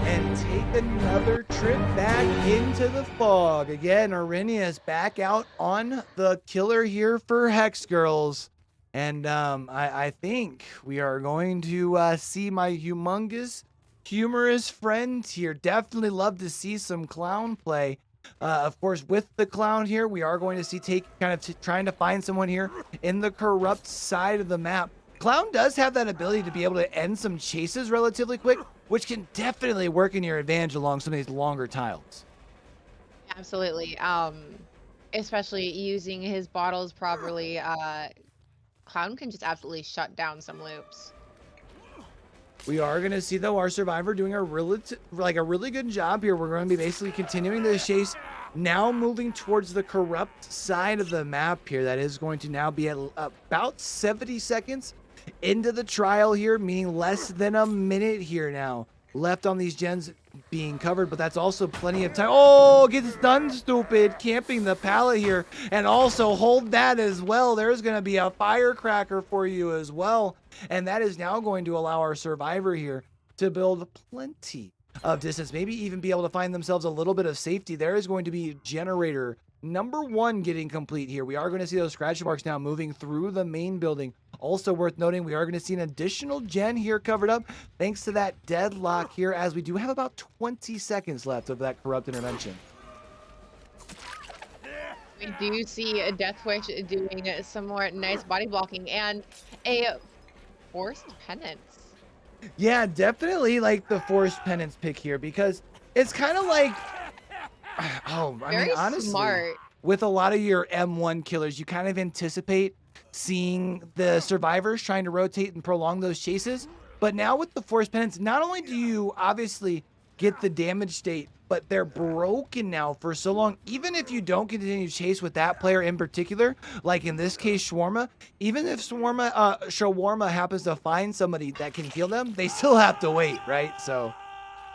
and take another trip back into the fog. Again, Arrhenius back out on the killer here for Hex Girls. And I think we are going to see my humorous friend here. Definitely love to see some clown play. Of course, with the clown here, we are going to see trying to find someone here in the corrupt side of the map. Clown does have that ability to be able to end some chases relatively quick, which can definitely work in your advantage along some of these longer tiles. Absolutely. Especially using his bottles properly. Clown can just absolutely shut down some loops. We are going to see, though, our survivor doing a really good job here. We're going to be basically continuing the chase Now moving towards the corrupt side of the map here. That is going to now be at about 70 seconds into the trial here, meaning less than a minute here now left on these gens being covered, but that's also plenty of time. Oh, get stunned, stupid, camping the pallet here, and also hold that as well. There's going to be a firecracker for you as well, and that is now going to allow our survivor here to build plenty of distance, maybe even be able to find themselves a little bit of safety. There is going to be generator number 1 getting complete here. We are going to see those scratch marks now moving through the main building. Also worth noting, we are going to see an additional gen here covered up thanks to that deadlock here, as we do have about 20 seconds left of that corrupt intervention. We do see a Deathwish doing some more nice body blocking and a forced penance. Yeah, definitely like the forced penance pick here, because it's kind of like, oh, I Very mean, honestly, smart. with a lot of your M1 killers, you kind of anticipate seeing the survivors trying to rotate and prolong those chases. But now with the force penance, not only do you obviously get the damage state, but they're broken now for so long. Even if you don't continue to chase with that player in particular, like in this case, Shawarma, even if Shawarma happens to find somebody that can heal them, they still have to wait, right? So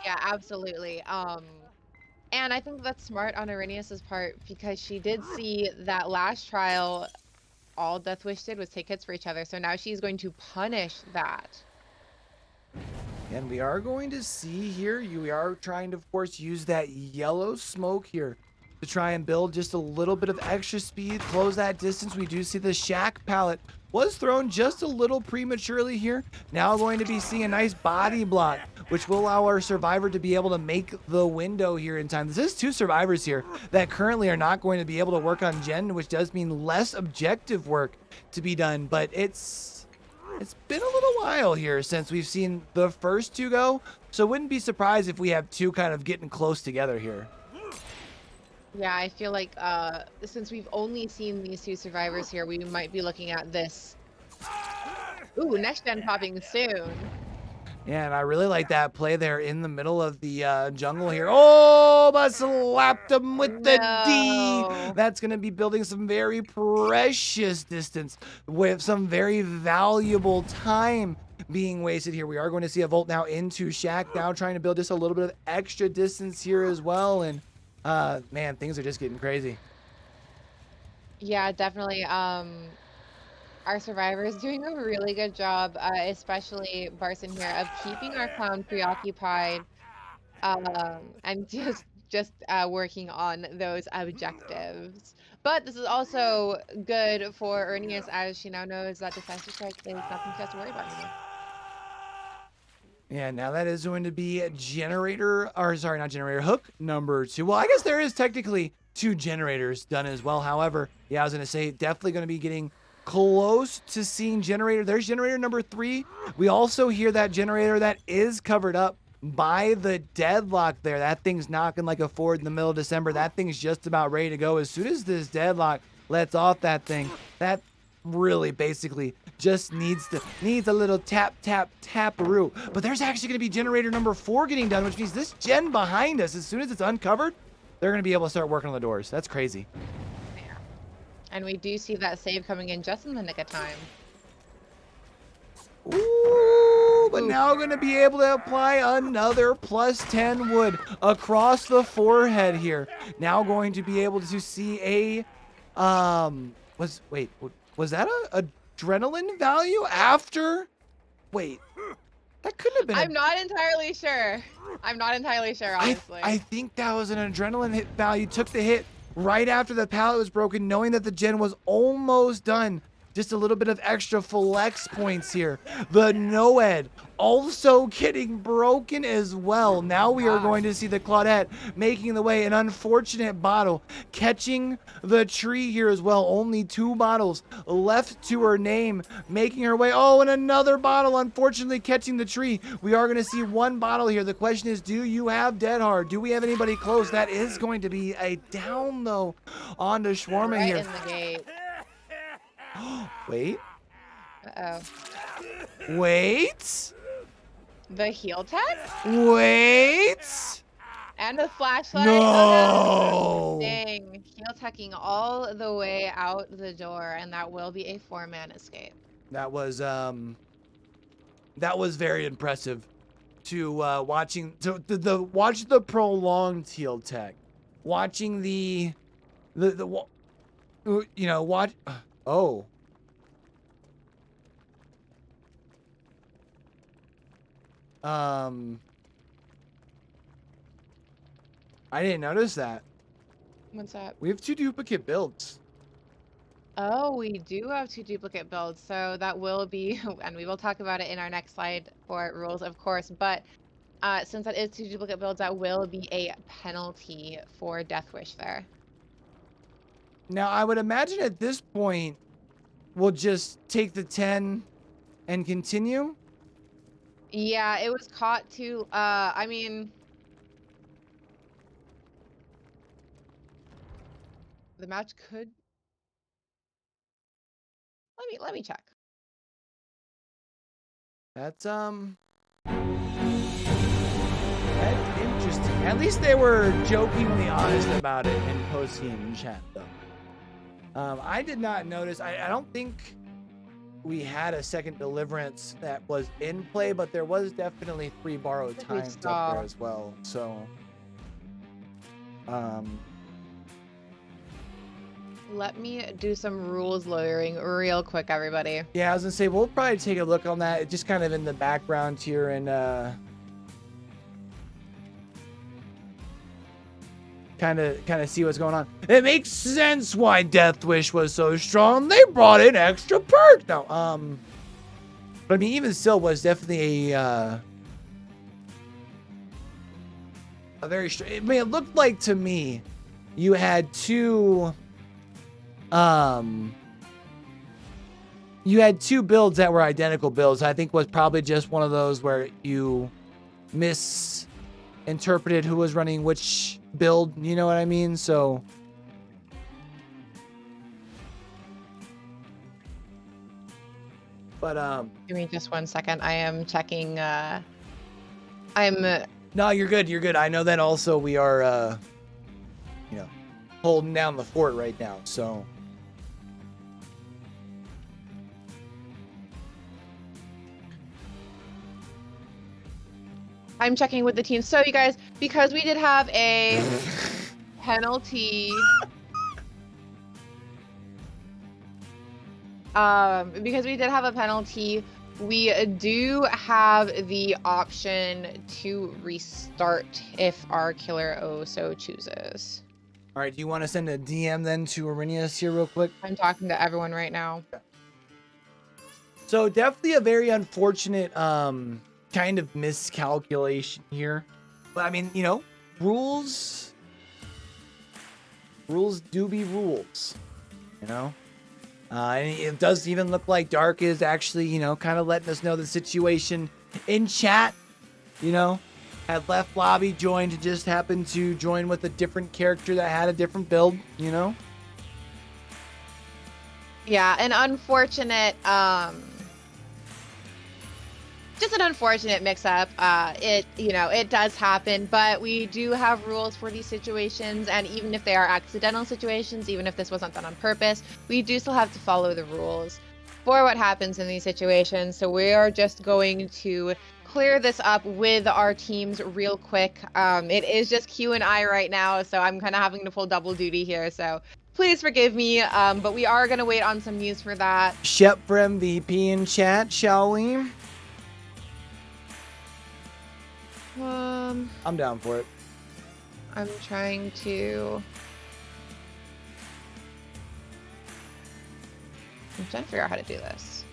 Yeah, absolutely. And I think that's smart on Arrhenius's part because she did see that last trial, all Deathwish did was take hits for each other. So now she's going to punish that. and we are going to see here, we are trying to, of course, use that yellow smoke here to try and build just a little bit of extra speed, close that distance. We do see the shack pallet was thrown just a little prematurely here. Now going to be seeing a nice body block, which will allow our survivor to be able to make the window here in time. This is 2 survivors here that currently are not going to be able to work on gen, which does mean less objective work to be done, but it's been a little while here since we've seen the first 2 go, so wouldn't be surprised if we have 2 kind of getting close together here. Yeah, I feel like since we've only seen these 2 survivors here, we might be looking at this. Ooh, next gen popping soon. Yeah, and I really like that play there in the middle of the jungle here. Oh, but slapped him with the D. No. That's going to be building some very precious distance with some very valuable time being wasted here. We are going to see a Volt now into Shack, now trying to build just a little bit of extra distance here as well. And man, things are just getting crazy. Yeah, definitely. Our survivor is doing a really good job, especially Barson here, of keeping our clown preoccupied, and just working on those objectives. But this is also good for Ernius, as she now knows that defensive strike is nothing she has to worry about anymore. Yeah, now that is going to be generator, or sorry, not generator, hook number 2. Well, I guess there is technically 2 generators done as well. However, yeah, I was going to say definitely going to be getting close to seeing generator. There's generator number 3. We also hear that generator that is covered up by the deadlock there. That thing's knocking like a Ford in the middle of December. That thing's just about ready to go. As soon as this deadlock lets off that thing, that really basically just needs a little tap roo. But there's actually going to be generator number 4 getting done, which means this gen behind us, as soon as it's uncovered, they're going to be able to start working on the doors. That's crazy. Yeah. And we do see that save coming in just in the nick of time. Ooh, but now going to be able to apply another plus 10 wood across the forehead here. Now going to be able to see a was that a adrenaline value after? Wait, that couldn't have been. I'm not entirely sure. I'm not entirely sure, honestly. I think that was an adrenaline hit value. Took the hit right after the pallet was broken, knowing that the gen was almost done. Just a little bit of extra flex points here. The Noed also getting broken as well. Now we are going to see the Claudette making the way. An unfortunate bottle catching the tree here as well. Only 2 bottles left to her name, making her way. Oh, and another bottle unfortunately catching the tree. We are going to see 1 bottle here. The question is, do you have Dead Hard? Do we have anybody close? That is going to be a down though onto Shawarma right here. in the gate. Wait. Uh-oh. Wait. The heel tech? Wait. And a flashlight. Oh, no. No. Dang. Heel tucking all the way out the door, and that will be a 4-man escape. That was very impressive to watching watch the prolonged heel tech, watching the you know watch. Oh. I didn't notice that. What's that? We have 2 duplicate builds. Oh, we do have 2 duplicate builds, so that will be, and we will talk about it in our next slide for rules, of course, but since that is 2 duplicate builds, that will be a penalty for Deathwish there. Now, I would imagine at this point, we'll just take the 10 and continue. Yeah, it was caught to, I mean, the match could, let me check. That's interesting. At least they were jokingly honest about it in post-game chat, though. I did not notice. I don't think we had a second deliverance that was in play, but there was definitely 3 borrowed times up there as well. So, let me do some rules lawyering real quick, everybody. yeah, I was gonna say we'll probably take a look on that, just kind of in the background here, and kind of see what's going on. It makes sense why Deathwish was so strong. They brought in extra perks. No, but I mean, even still, was definitely a very strong. I mean, it looked like to me, you had 2 builds that were identical builds. I think was probably just one of those where you misinterpreted who was running which build, you know what I mean? So but Give me just 1 second. I am checking, no, you're good. I know that also we are you know, holding down the fort right now, so I'm checking with the team. So you guys, because we did have a penalty, we do have the option to restart if our killer O so chooses. all right, do you want to send a DM then to Arrhenius here real quick? I'm talking to everyone right now. So definitely a very unfortunate kind of miscalculation here. But I mean, you know, rules do be rules, you know? And it does even look like Dark is actually, you know, kind of letting us know the situation in chat, you know, had left lobby, joined, just happened to join with a different character that had a different build, you know? Yeah, an unfortunate, just an unfortunate mix-up. It does happen, but we do have rules for these situations, and even if they are accidental situations, even if this wasn't done on purpose, we do still have to follow the rules for what happens in these situations. So we are just going to clear this up with our teams real quick. It is just Q and I right now, so I'm kind of having to pull double duty here, so please forgive me, but we are going to wait on some news for that. Shep for MVP in chat, shall we? I'm down for it. I'm trying to figure out how to do this.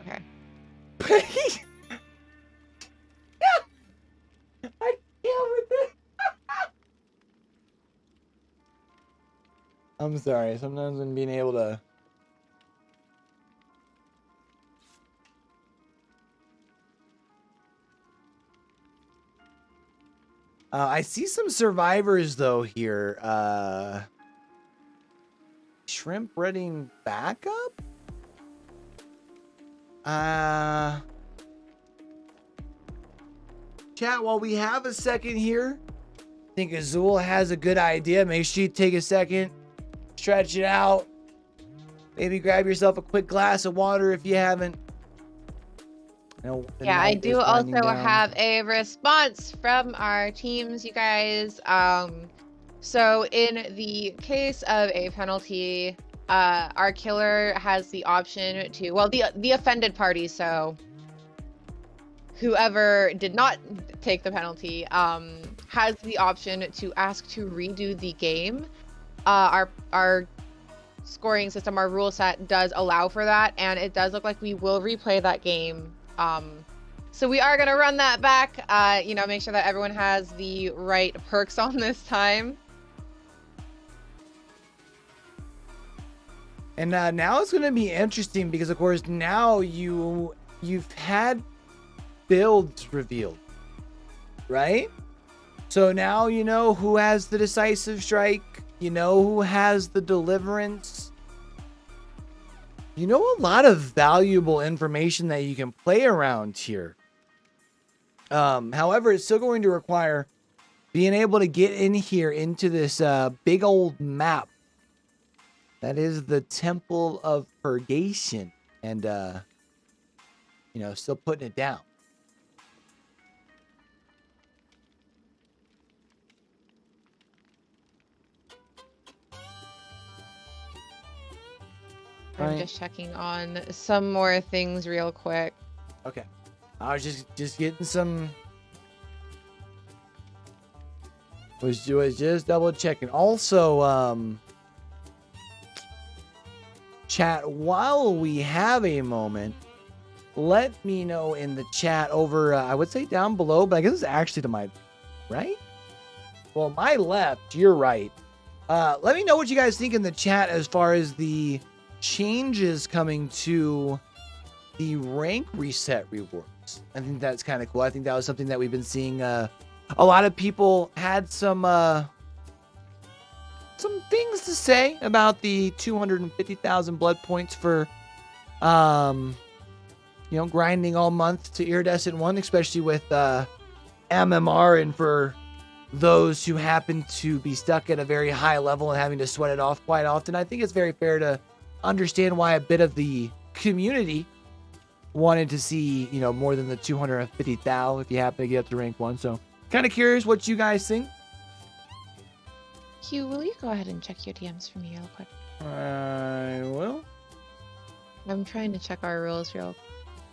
Okay. I can't with this. I'm sorry. Sometimes when being able to. I see some survivors though here. shrimp breading backup? Chat, while we have a second here, I think Azul has a good idea. Make sure you take a second, stretch it out. Maybe grab yourself a quick glass of water if you haven't. Yeah, I do also have a response from our teams, you guys. So in the case of a penalty, our killer has the option to, well, the offended party, so whoever did not take the penalty, has the option to ask to redo the game. Our scoring system, our rule set does allow for that, and it does look like we will replay that game. So we are gonna run that back, make sure that everyone has the right perks on this time. And now it's gonna be interesting because, of course, now you've had builds revealed, right? So now you know who has the decisive strike. You know who has the deliverance. You know a lot of valuable information that you can play around here. However, it's still going to require being able to get in here into this big old map. That is the Temple of Purgation. And, still putting it down. I'm just checking on some more things real quick. Okay. I was just getting some... Was just double checking. Also, chat, while we have a moment, let me know in the chat over, I would say down below, but I guess it's actually to my right? Well, my left, you're right. Let me know what you guys think in the chat as far as the changes coming to the rank reset rewards. I think that's kind of cool. I think that was something that we've been seeing. A lot of people had some things to say about the 250,000 blood points for, grinding all month to Iridescent 1, especially with MMR, and for those who happen to be stuck at a very high level and having to sweat it off quite often. I think it's very fair to understand why a bit of the community wanted to see, more than the 250,000 if you happen to get up to rank 1. So kind of curious what you guys think. Hugh, will you go ahead and check your DMs for me real quick? I will. I'm trying to check our rules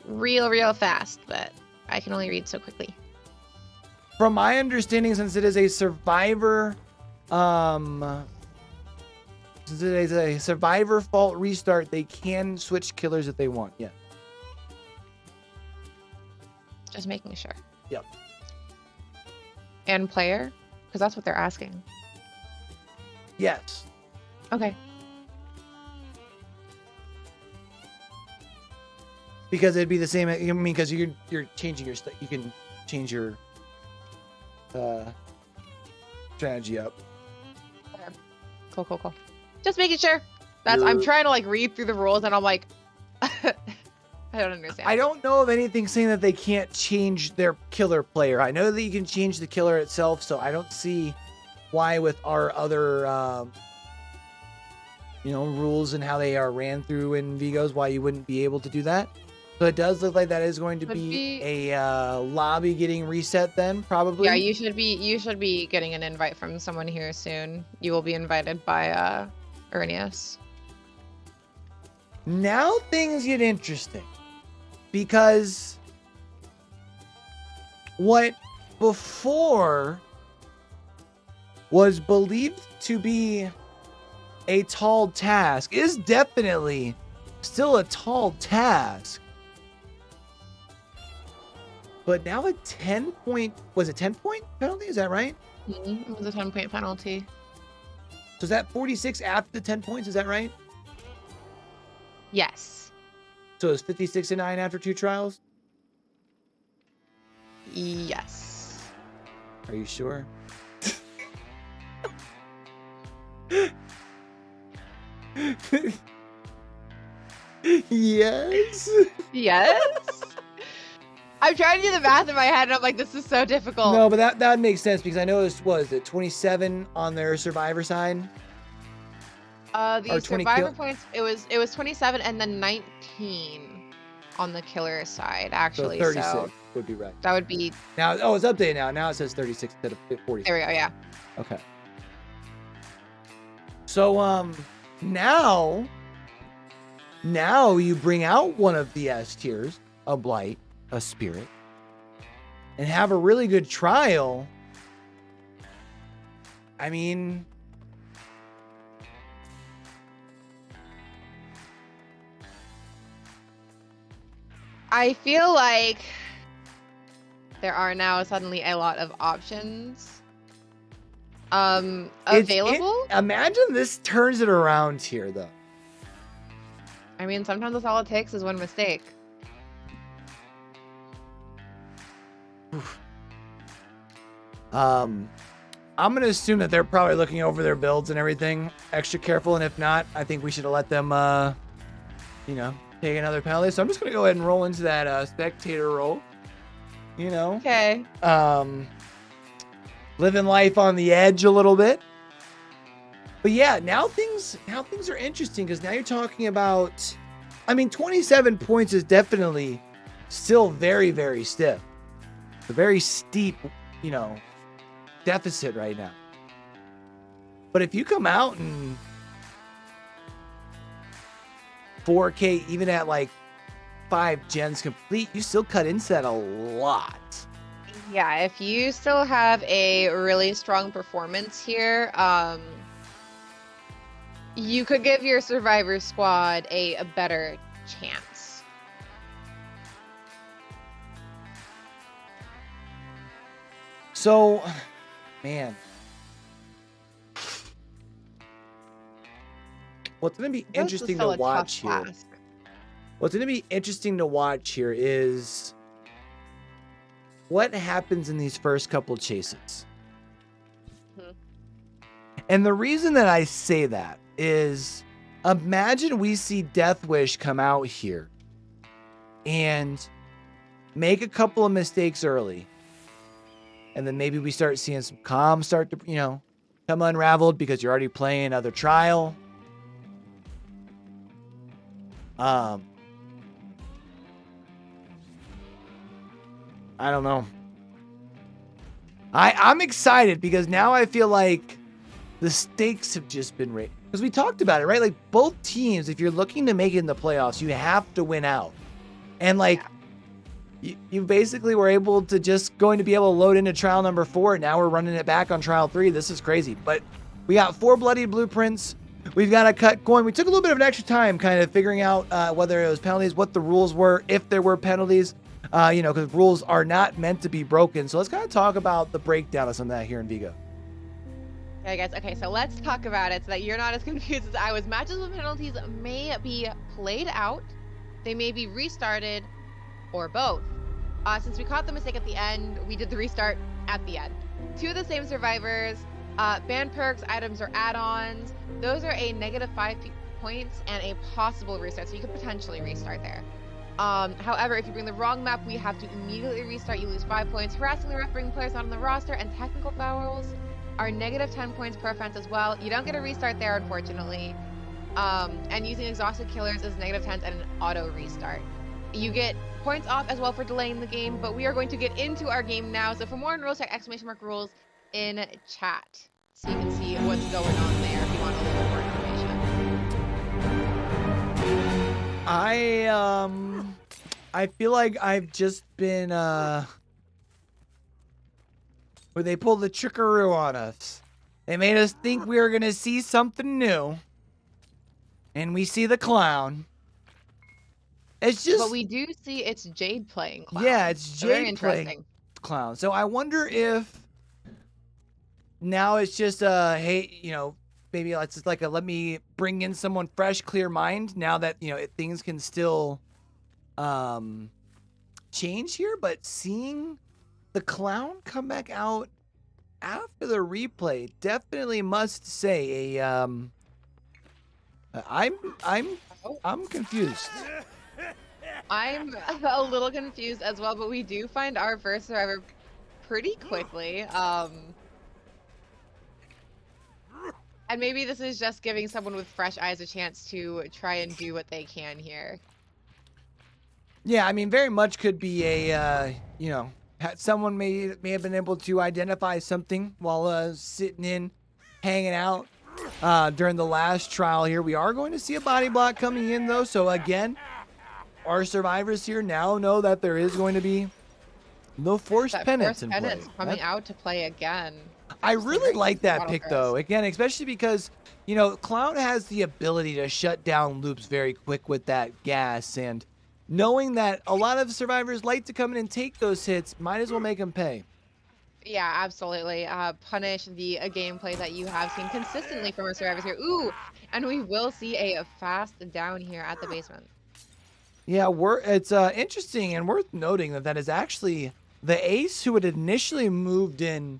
real fast, but I can only read so quickly. From my understanding, since it is a survivor, fault restart, they can switch killers if they want. Yeah. Just making sure. Yep. And player? Because that's what they're asking. Yes. Okay. Because it'd be the same. I mean, because you're changing your you can change your strategy up. Okay. Cool. Just making sure. I'm trying to read through the rules, and I'm like, I don't understand. I don't know of anything saying that they can't change their killer player. I know that you can change the killer itself, so I don't see why with our other rules and how they are ran through in Vigos, why you wouldn't be able to do that. So it does look like that is going to be a lobby getting reset then, probably. Yeah, you should be getting an invite from someone here soon. You will be invited by Ernius. Now things get interesting, because what before was believed to be a tall task is definitely still a tall task. But now a 10-point, was it 10-point penalty? Is that right? Mm-hmm. It was a 10-point penalty. So is that 46 after the 10 points? Is that right? Yes. So it's 56-9 after 2 trials? Yes. Are you sure? Yes. Yes. I'm trying to do the math in my head, and I'm like, this is so difficult. No, but that would make sense because I noticed, was it 27 on their survivor side? The Or 20 survivor kill- points, it was 27 and then 19 on the killer side, So actually. 36 So would be right. that would be, Now, oh, it's updated now. Now it says 36 instead of 40. there we go, yeah. Okay. So now you bring out one of the S tiers, a blight, a spirit, and have a really good trial. I mean, I feel like there are now suddenly a lot of options available. Imagine this turns it around here, though. I mean, sometimes that's all it takes is one mistake. I'm gonna assume that they're probably looking over their builds and everything extra careful, and if not, I think we should let them, take another penalty. So I'm just gonna go ahead and roll into that spectator role. Okay. Living life on the edge a little bit. But yeah, now things are interesting because now you're talking about, 27 points is definitely still very, very stiff. It's a very steep, deficit right now. But if you come out and 4K, even at like 5 gens complete, you still cut into that a lot. Yeah, if you still have a really strong performance here, you could give your survivor squad a better chance. So, man, what's going to be interesting to watch here? What's going to be interesting to watch here is what happens in these first couple chases. And the reason that I say that is, imagine we see Deathwish come out here and make a couple of mistakes early. And then maybe we start seeing some comms start to, come unraveled because you're already playing another trial. I don't know. I'm excited because now I feel like the stakes have just been raised. Because we talked about it, right? Like both teams, if you're looking to make it in the playoffs, you have to win out. And you basically were able to going to be able to load into trial number 4. Now we're running it back on trial 3. This is crazy. But we got 4 bloody blueprints. We've got to cut going. We took a little bit of an extra time kind of figuring out whether it was penalties, what the rules were, if there were penalties. Because rules are not meant to be broken. So let's kind of talk about the breakdown of some of that here in Vigo. Yeah, guys. Okay, so let's talk about it so that you're not as confused as I was. Matches with penalties may be played out, they may be restarted, or both. Since we caught the mistake at the end, we did the restart at the end. 2 of the same survivors, ban perks, items, or add-ons. Those are a -5 points and a possible restart, so you could potentially restart there. However, if you bring the wrong map, we have to immediately restart. You lose 5 points. Harassing the ref, bringing players not on the roster, and technical fouls are -10 points per offense as well. You don't get a restart there, unfortunately. And using exhausted killers is -10 and an auto restart. You get points off as well for delaying the game, but we are going to get into our game now. So for more on rules, check !rules in chat so you can see what's going on there if you want a little more information. I feel like I've just been where they pulled the trickaroo on us. They made us think we were gonna see something new, and we see the clown. It's just, but we do see it's Jade playing clown. Yeah, it's So very Jade interesting. playing clown. So I wonder if now it's just hey, maybe it's just like let me bring in someone fresh, clear mind. Now that things can still change here, but seeing the clown come back out after the replay definitely must say I'm I'm Oh, I'm confused. I'm a little confused as well, but we do find our first survivor pretty quickly. And maybe this is just giving someone with fresh eyes a chance to try and do what they can here. Yeah, I mean, very much could be a someone may have been able to identify something while sitting in, hanging out during the last trial here. We are going to see a body block coming in though, so again, our survivors here now know that there is going to be no forced That penance forced in play. penance coming out to play again. I Just some really very like decent that bottle pick throws. though. Again, especially because Clown has the ability to shut down loops very quick with that gas, and knowing that a lot of survivors like to come in and take those hits, might as well make them pay. Yeah, absolutely. Punish the gameplay that you have seen consistently from our survivors here. Ooh, and we will see a fast down here at the basement. Yeah, it's interesting and worth noting that that is actually the ace who had initially moved in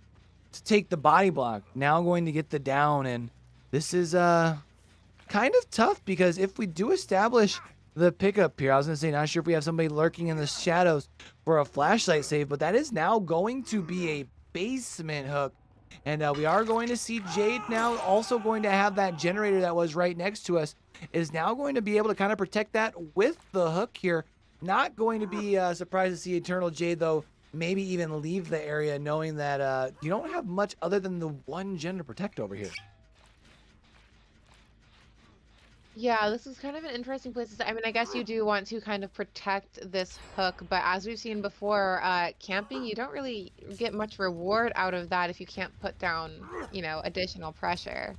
to take the body block, now going to get the down, and this is kind of tough because if we do establish the pickup here, I was gonna say not sure if we have somebody lurking in the shadows for a flashlight save, but that is now going to be a basement hook. And we are going to see Jade now also going to have that generator that was right next to us is now going to be able to kind of protect that with the hook here. Not going to be surprised to see Eternal Jade though maybe even leave the area knowing that you don't have much other than the one gen to protect over here. Yeah, this is kind of an interesting place to say. I mean, I guess you do want to kind of protect this hook, but as we've seen before, camping, you don't really get much reward out of that if you can't put down, additional pressure.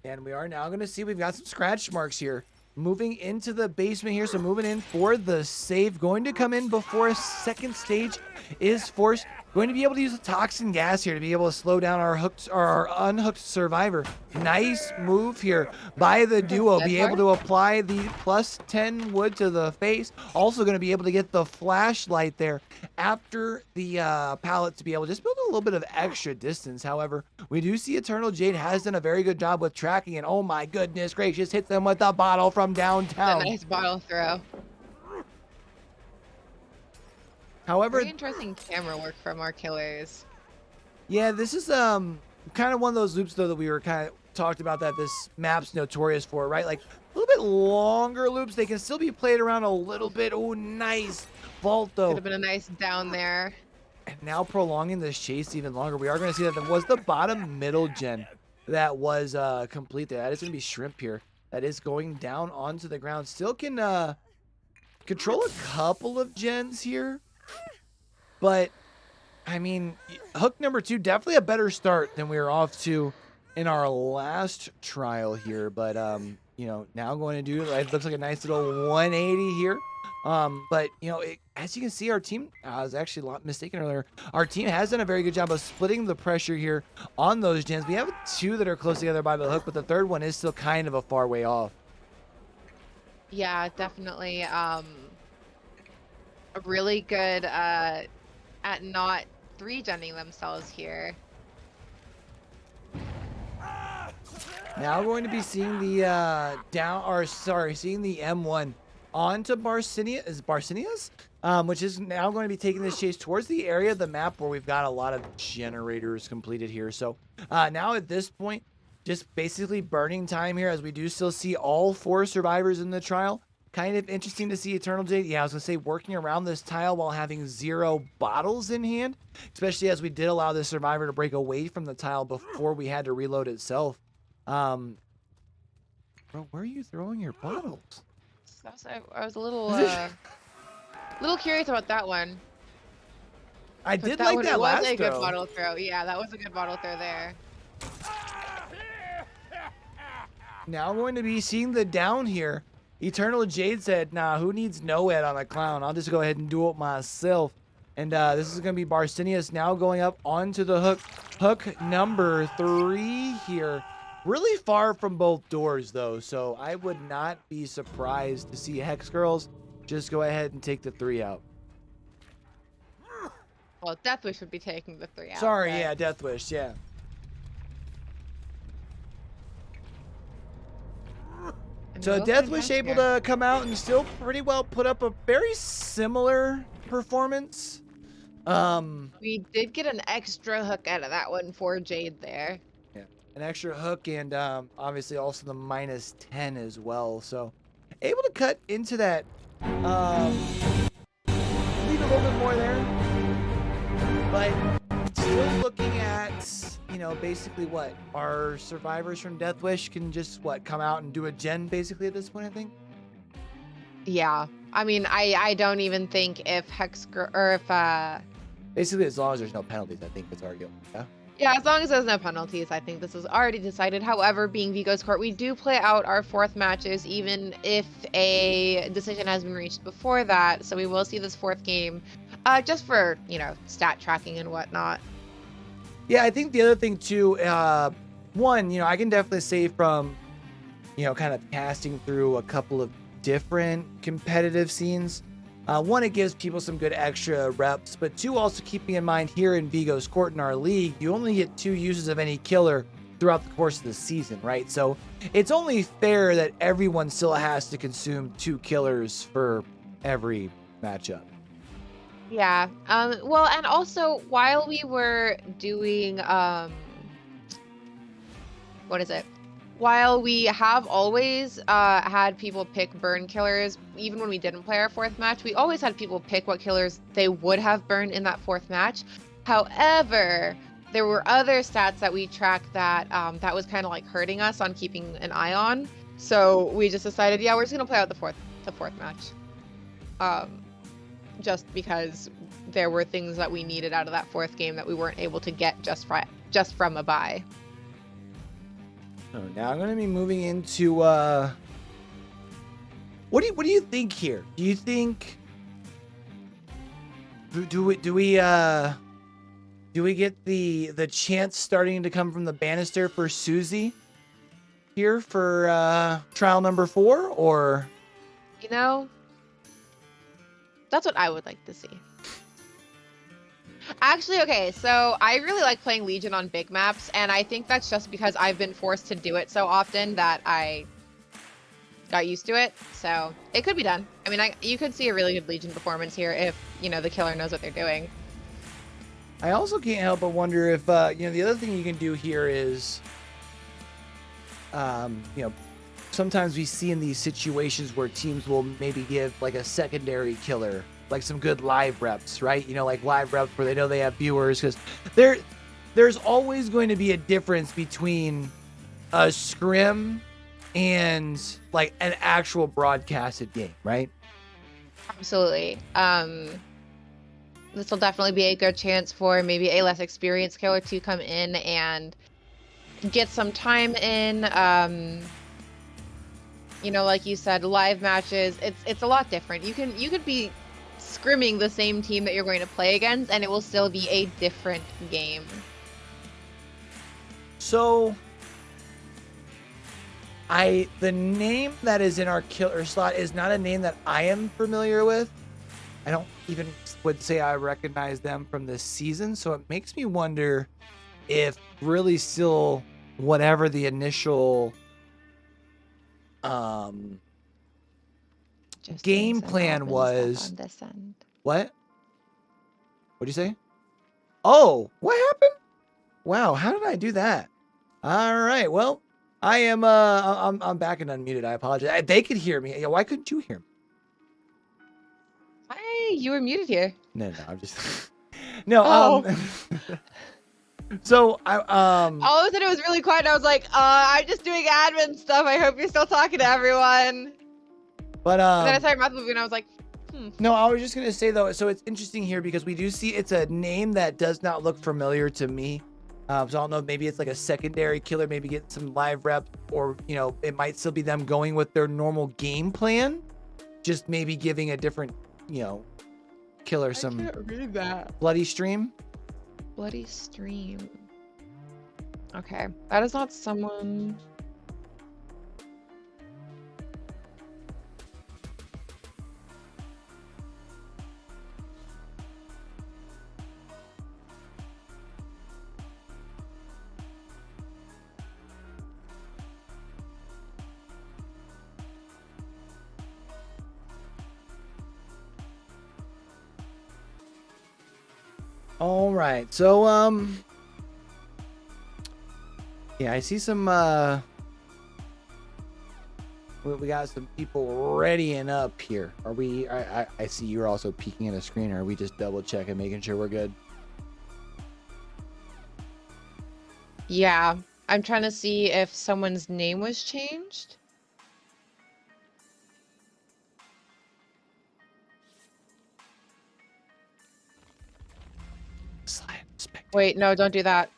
And we are now going to see we've got some scratch marks here. Moving into the basement here, so moving in for the save. Going to come in before a second stage is forced. Going to be able to use the toxin gas here to be able to slow down our unhooked survivor. Nice move here by the duo. Be able Deathwish? to apply the plus 10 wood to the face. Also going to be able to get the flashlight there after the pallet to be able to just build a little bit of extra distance. However, we do see Eternal Jade has done a very good job with tracking, and oh my goodness gracious, hits them with a bottle from That downtown. nice bottle throw. However, Very interesting camera work from our killers. yeah, this is kind of one of those loops though that we were kind of talked about that this map's notorious for, right? Like a little bit longer loops, they can still be played around a little bit. Oh, nice vault Could though. have been a nice down there. And now prolonging this chase even longer. We are going to see that there was the bottom middle gen that was complete there. That is going to be Shrimp here. That is going down onto the ground. Still can control a couple of gens here. But, I mean, hook number 2, definitely a better start than we were off to in our last trial here. But, now going to do, it looks like a nice little 180 here. But, as you can see, our team, I was actually a lot mistaken earlier. Our team has done a very good job of splitting the pressure here on those gens. We have 2 that are close together by the hook, but the third one is still kind of a far way off. Yeah, definitely. Really good at not 3-genning themselves here. Now going to be seeing the seeing the M1 onto Barcinias, which is now going to be taking this chase towards the area of the map where we've got a lot of generators completed here. So now at this point, just basically burning time here as we do still see all 4 survivors in the trial. Kind of interesting to see Eternal Jade. Yeah, I was going to say working around this tile while having 0 bottles in hand, especially as we did allow the survivor to break away from the tile before we had to reload itself. Bro, where are you throwing your bottles? I was a little curious about that one. I But did that like one that was last a good throw. bottle throw. Yeah, that was a good bottle throw there. Now going to be seeing the down here. Eternal Jade said, nah, who needs no-ed on a clown? I'll just go ahead and do it myself. And this is going to be Barcinius now going up onto the hook. Hook number 3 here. Really far from both doors, though, so I would not be surprised to see Hex Girls just go ahead and take the 3 out. Well, Deathwish would be taking the 3 out. Sorry, but... yeah, Deathwish, yeah. So Go ahead and Deathwish pass able here. to come out and still pretty well put up a very similar performance. We did get an extra hook out of that one for Jade there. Yeah, an extra hook and obviously also the -10 as well. So able to cut into that, leave a little bit more there, but still looking at, basically what our survivors from Deathwish can just come out and do a gen basically at this point, I think. Yeah. I mean, I don't even think if Hex or if Basically, as long as there's no penalties, I think it's arguable. Yeah. yeah, as long as there's no penalties, I think this is already decided. However, being Vigo's court, we do play out our 4th matches, even if a decision has been reached before that. So we will see this 4th game, just for, stat tracking and whatnot. Yeah, I think the other thing too, one, I can definitely say from, kind of casting through a couple of different competitive scenes. One, it gives people some good extra reps, but two, also keeping in mind here in Vigo's court in our league, you only get 2 uses of any killer throughout the course of the season, right? So it's only fair that everyone still has to consume 2 killers for every matchup. Yeah. Well, and also while we were doing what is it? While we have always had people pick burn killers, even when we didn't play our 4th match, we always had people pick what killers they would have burned in that 4th match. However, there were other stats that we tracked that that was kind of like hurting us on keeping an eye on. So we just decided, yeah, we're just gonna play out the fourth match. Just because there were things that we needed out of that 4th game that we weren't able to get just from a bye. So now I'm going to be moving into what do you think here? Do you think do we get the chance starting to come from the banister for Susie here for trial number 4, or That's what I would like to see. Actually, okay, so I really like playing Legion on big maps, and I think that's just because I've been forced to do it so often that I got used to it. So it could be done. I mean, you could see a really good Legion performance here if, the killer knows what they're doing. I also can't help but wonder if, the other thing you can do here is, sometimes we see in these situations where teams will maybe give like a secondary killer, like some good live reps, right? Like live reps where they know they have viewers, because there's always going to be a difference between a scrim and like an actual broadcasted game, right? Absolutely. This will definitely be a good chance for maybe a less experienced killer to come in and get some time in. Like you said, live matches, it's a lot different. You could be scrimming the same team that you're going to play against, and it will still be a different game. So the name that is in our killer slot is not a name that I am familiar with. I don't even would say I recognize them from this season, so it makes me wonder if really still whatever the initial game plan was. What? What'd you say? Oh, what happened? Wow, how did I do that? All right, well, I am I'm back and unmuted. I apologize. They could hear me. Yeah, why couldn't you hear me? Hey, you were muted here. No, I'm just no. Oh. So all of a sudden it was really quiet. And I was like, I'm just doing admin stuff. I hope you're still talking to everyone. But and then I started mouth moving, and I was like, No, I was just gonna say though. So it's interesting here because we do see it's a name that does not look familiar to me. So I don't know. Maybe it's like a secondary killer. Maybe get some live reps, or it might still be them going with their normal game plan, just maybe giving a different, killer some. I can't read that. Bloody stream. Bloody stream. Okay, that is not someone. All right. So, yeah, I see some, we got some people readying up here. Are we, I see you're also peeking at a screen. Or are we just double checking, making sure we're good? Yeah, I'm trying to see if someone's name was changed. Slide, spectator. Wait, no, don't do that.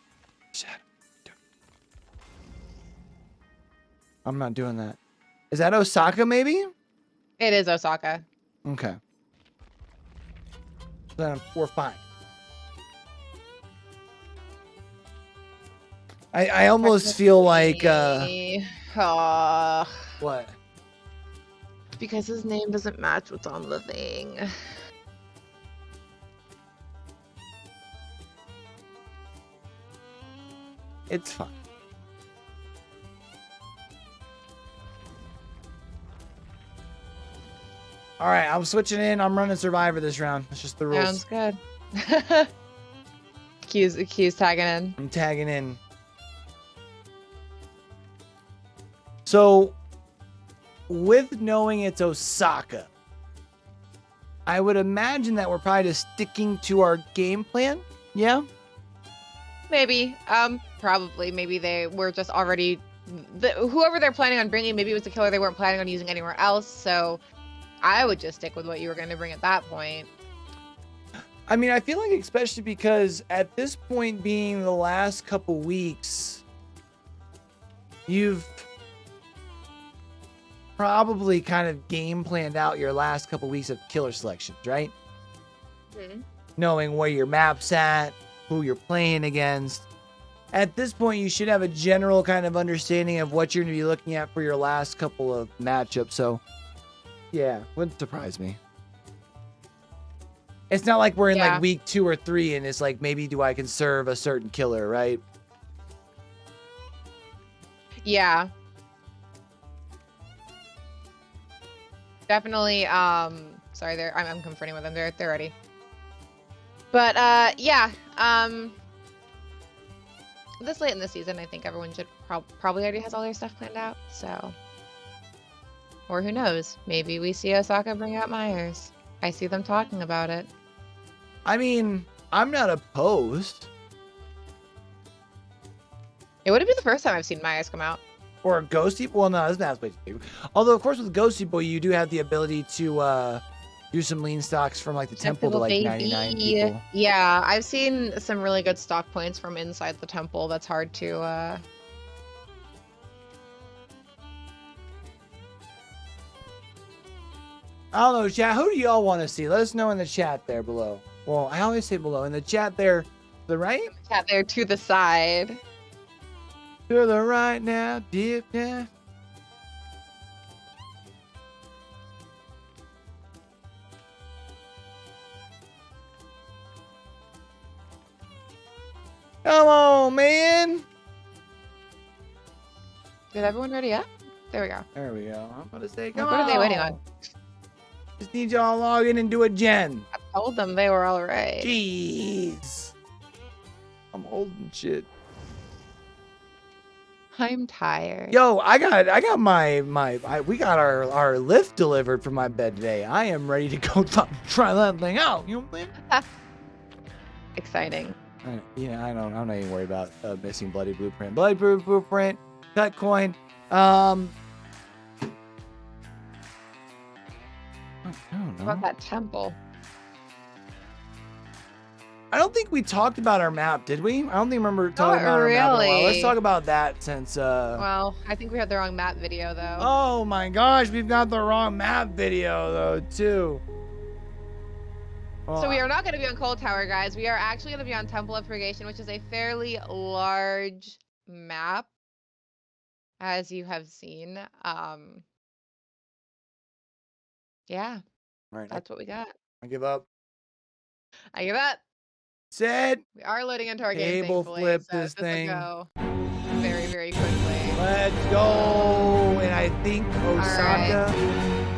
I'm not doing that. Is that Osaka, maybe? It is Osaka. Okay. Then we're fine. I almost feel like what? Because his name doesn't match what's on the thing. It's fine. All right, I'm switching in. I'm running Survivor this round. That's just the rules. Sounds good. Q's tagging in. I'm tagging in. So, with knowing it's Osaka, I would imagine that we're probably just sticking to our game plan. Yeah? Maybe. Probably. Maybe they were just already... whoever they're planning on bringing, maybe it was a killer they weren't planning on using anywhere else, so I would just stick with what you were going to bring at that point. I mean, I feel like especially because at this point being the last couple weeks, you've probably kind of game planned out your last couple weeks of killer selections, right? Mm-hmm. Knowing where your map's at, who you're playing against. At this point, you should have a general kind of understanding of what you're going to be looking at for your last couple of matchups. So, yeah, wouldn't surprise me. It's not like we're in like week 2 or 3 and it's like, maybe do I conserve a certain killer, right? Yeah. Definitely, sorry, I'm confronting with them. They're ready. But, yeah, this late in the season, I think everyone should probably already has all their stuff planned out, so. Or who knows? Maybe we see Osaka bring out Myers. I see them talking about it. I mean, I'm not opposed. It wouldn't be the first time I've seen Myers come out. Or a Ghosty? Well, no, that's not way too big. Although, of course, with Ghosty Boy, you do have the ability to do some lean stocks from like the temple to like 99 people. Yeah, I've seen some really good stock points from inside the temple. That's hard to I don't know, chat. Who do y'all want to see? Let us know in the chat there below. Well, I always say below. In the chat there, to the right? Chat there to the side. To the right now, deep down. Come on, man. Is everyone ready up? There we go. There we go. I'm going to say, come on. What are they waiting on? Just need y'all to log in and do a gen. I told them they were all right. Jeez. I'm old and shit. I'm tired. Yo, I got we got our lift delivered from my bed today. I am ready to go try that thing out. You know what I mean? Exciting. Yeah, I'm not even worried about missing Bloody Blueprint. Bloody Blueprint, cut coin. I don't know. What about that temple? I don't think we talked about our map, did we? I don't think I remember talking about our map. Really? Let's talk about that since Well, I think we had the wrong map video though. Oh my gosh, we've got the wrong map video though, too. So we are not going to be on Cold Tower, guys. We are actually going to be on Temple of Purgation, which is a fairly large map, as you have seen. Yeah, right, that's what we got. I give up. I give up. Said. We are loading into our game, Table thankfully, flip so this thing. Will go very, very quickly. Let's go. And I think Osaka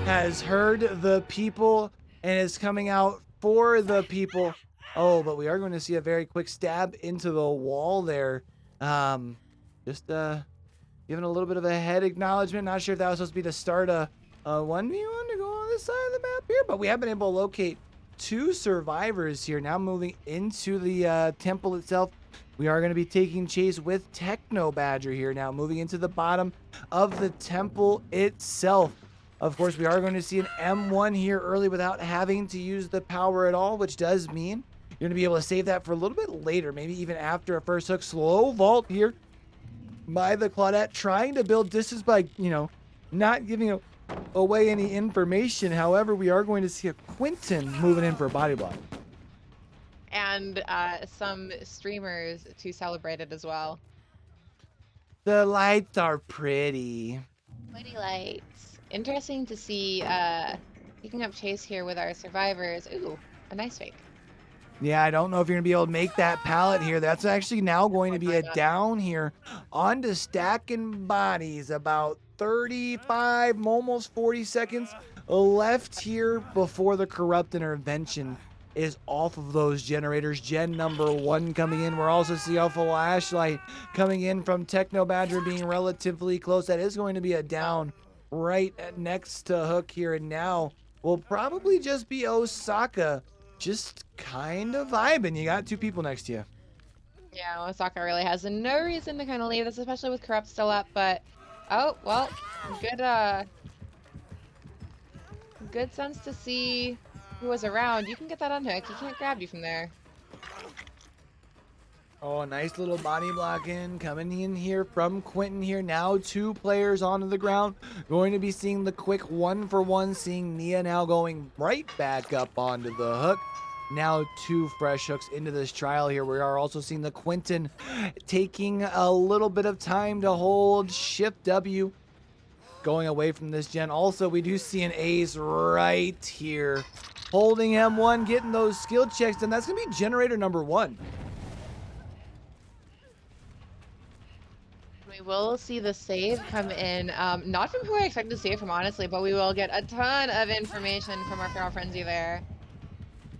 has heard the people and is coming out for the people. Oh, but we are going to see a very quick stab into the wall there. Um, just giving a little bit of a head acknowledgement. Not sure if that was supposed to be the start of 1v1 to go on this side of the map here, but we have been able to locate 2 survivors here. Now moving into the temple itself. We are going to be taking chase with Techno Badger here now, moving into the bottom of the temple itself. Of course, we are going to see an M1 here early without having to use the power at all, which does mean you're going to be able to save that for a little bit later, maybe even after a first hook. Slow vault here by the Claudette, trying to build distance by, not giving away any information. However, we are going to see a Quentin moving in for a body block. And some streamers to celebrate it as well. The lights are pretty. Pretty lights. Interesting to see picking up chase here with our survivors. Ooh, a nice fake. Yeah, I don't know if you're going to be able to make that pallet here. That's actually now going to be a down here onto stacking bodies. About 35, almost 40 seconds left here before the corrupt intervention is off of those generators. Gen number 1 coming in. We're also seeing a flashlight coming in from Techno Badger being relatively close. That is going to be a down right next to Hook here. And now will probably just be Osaka just kind of vibing. You got 2 people next to you. Yeah, Osaka really has no reason to kind of leave this, especially with Corrupt still up, but oh, well, good sense to see who was around. You can get that unhook. He can't grab you from there. Oh, a nice little body block in coming in here from Quentin here. Now 2 players onto the ground. Going to be seeing the quick 1-for-1, seeing Nia now going right back up onto the hook. Now 2 fresh hooks into this trial here. We are also seeing the Quentin taking a little bit of time to hold Shift W. Going away from this gen. Also, we do see an ace right here. Holding M1, getting those skill checks, and that's going to be generator number 1. We will see the save come in, not from who I expected to save from, honestly, but we will get a ton of information from our feral frenzy there.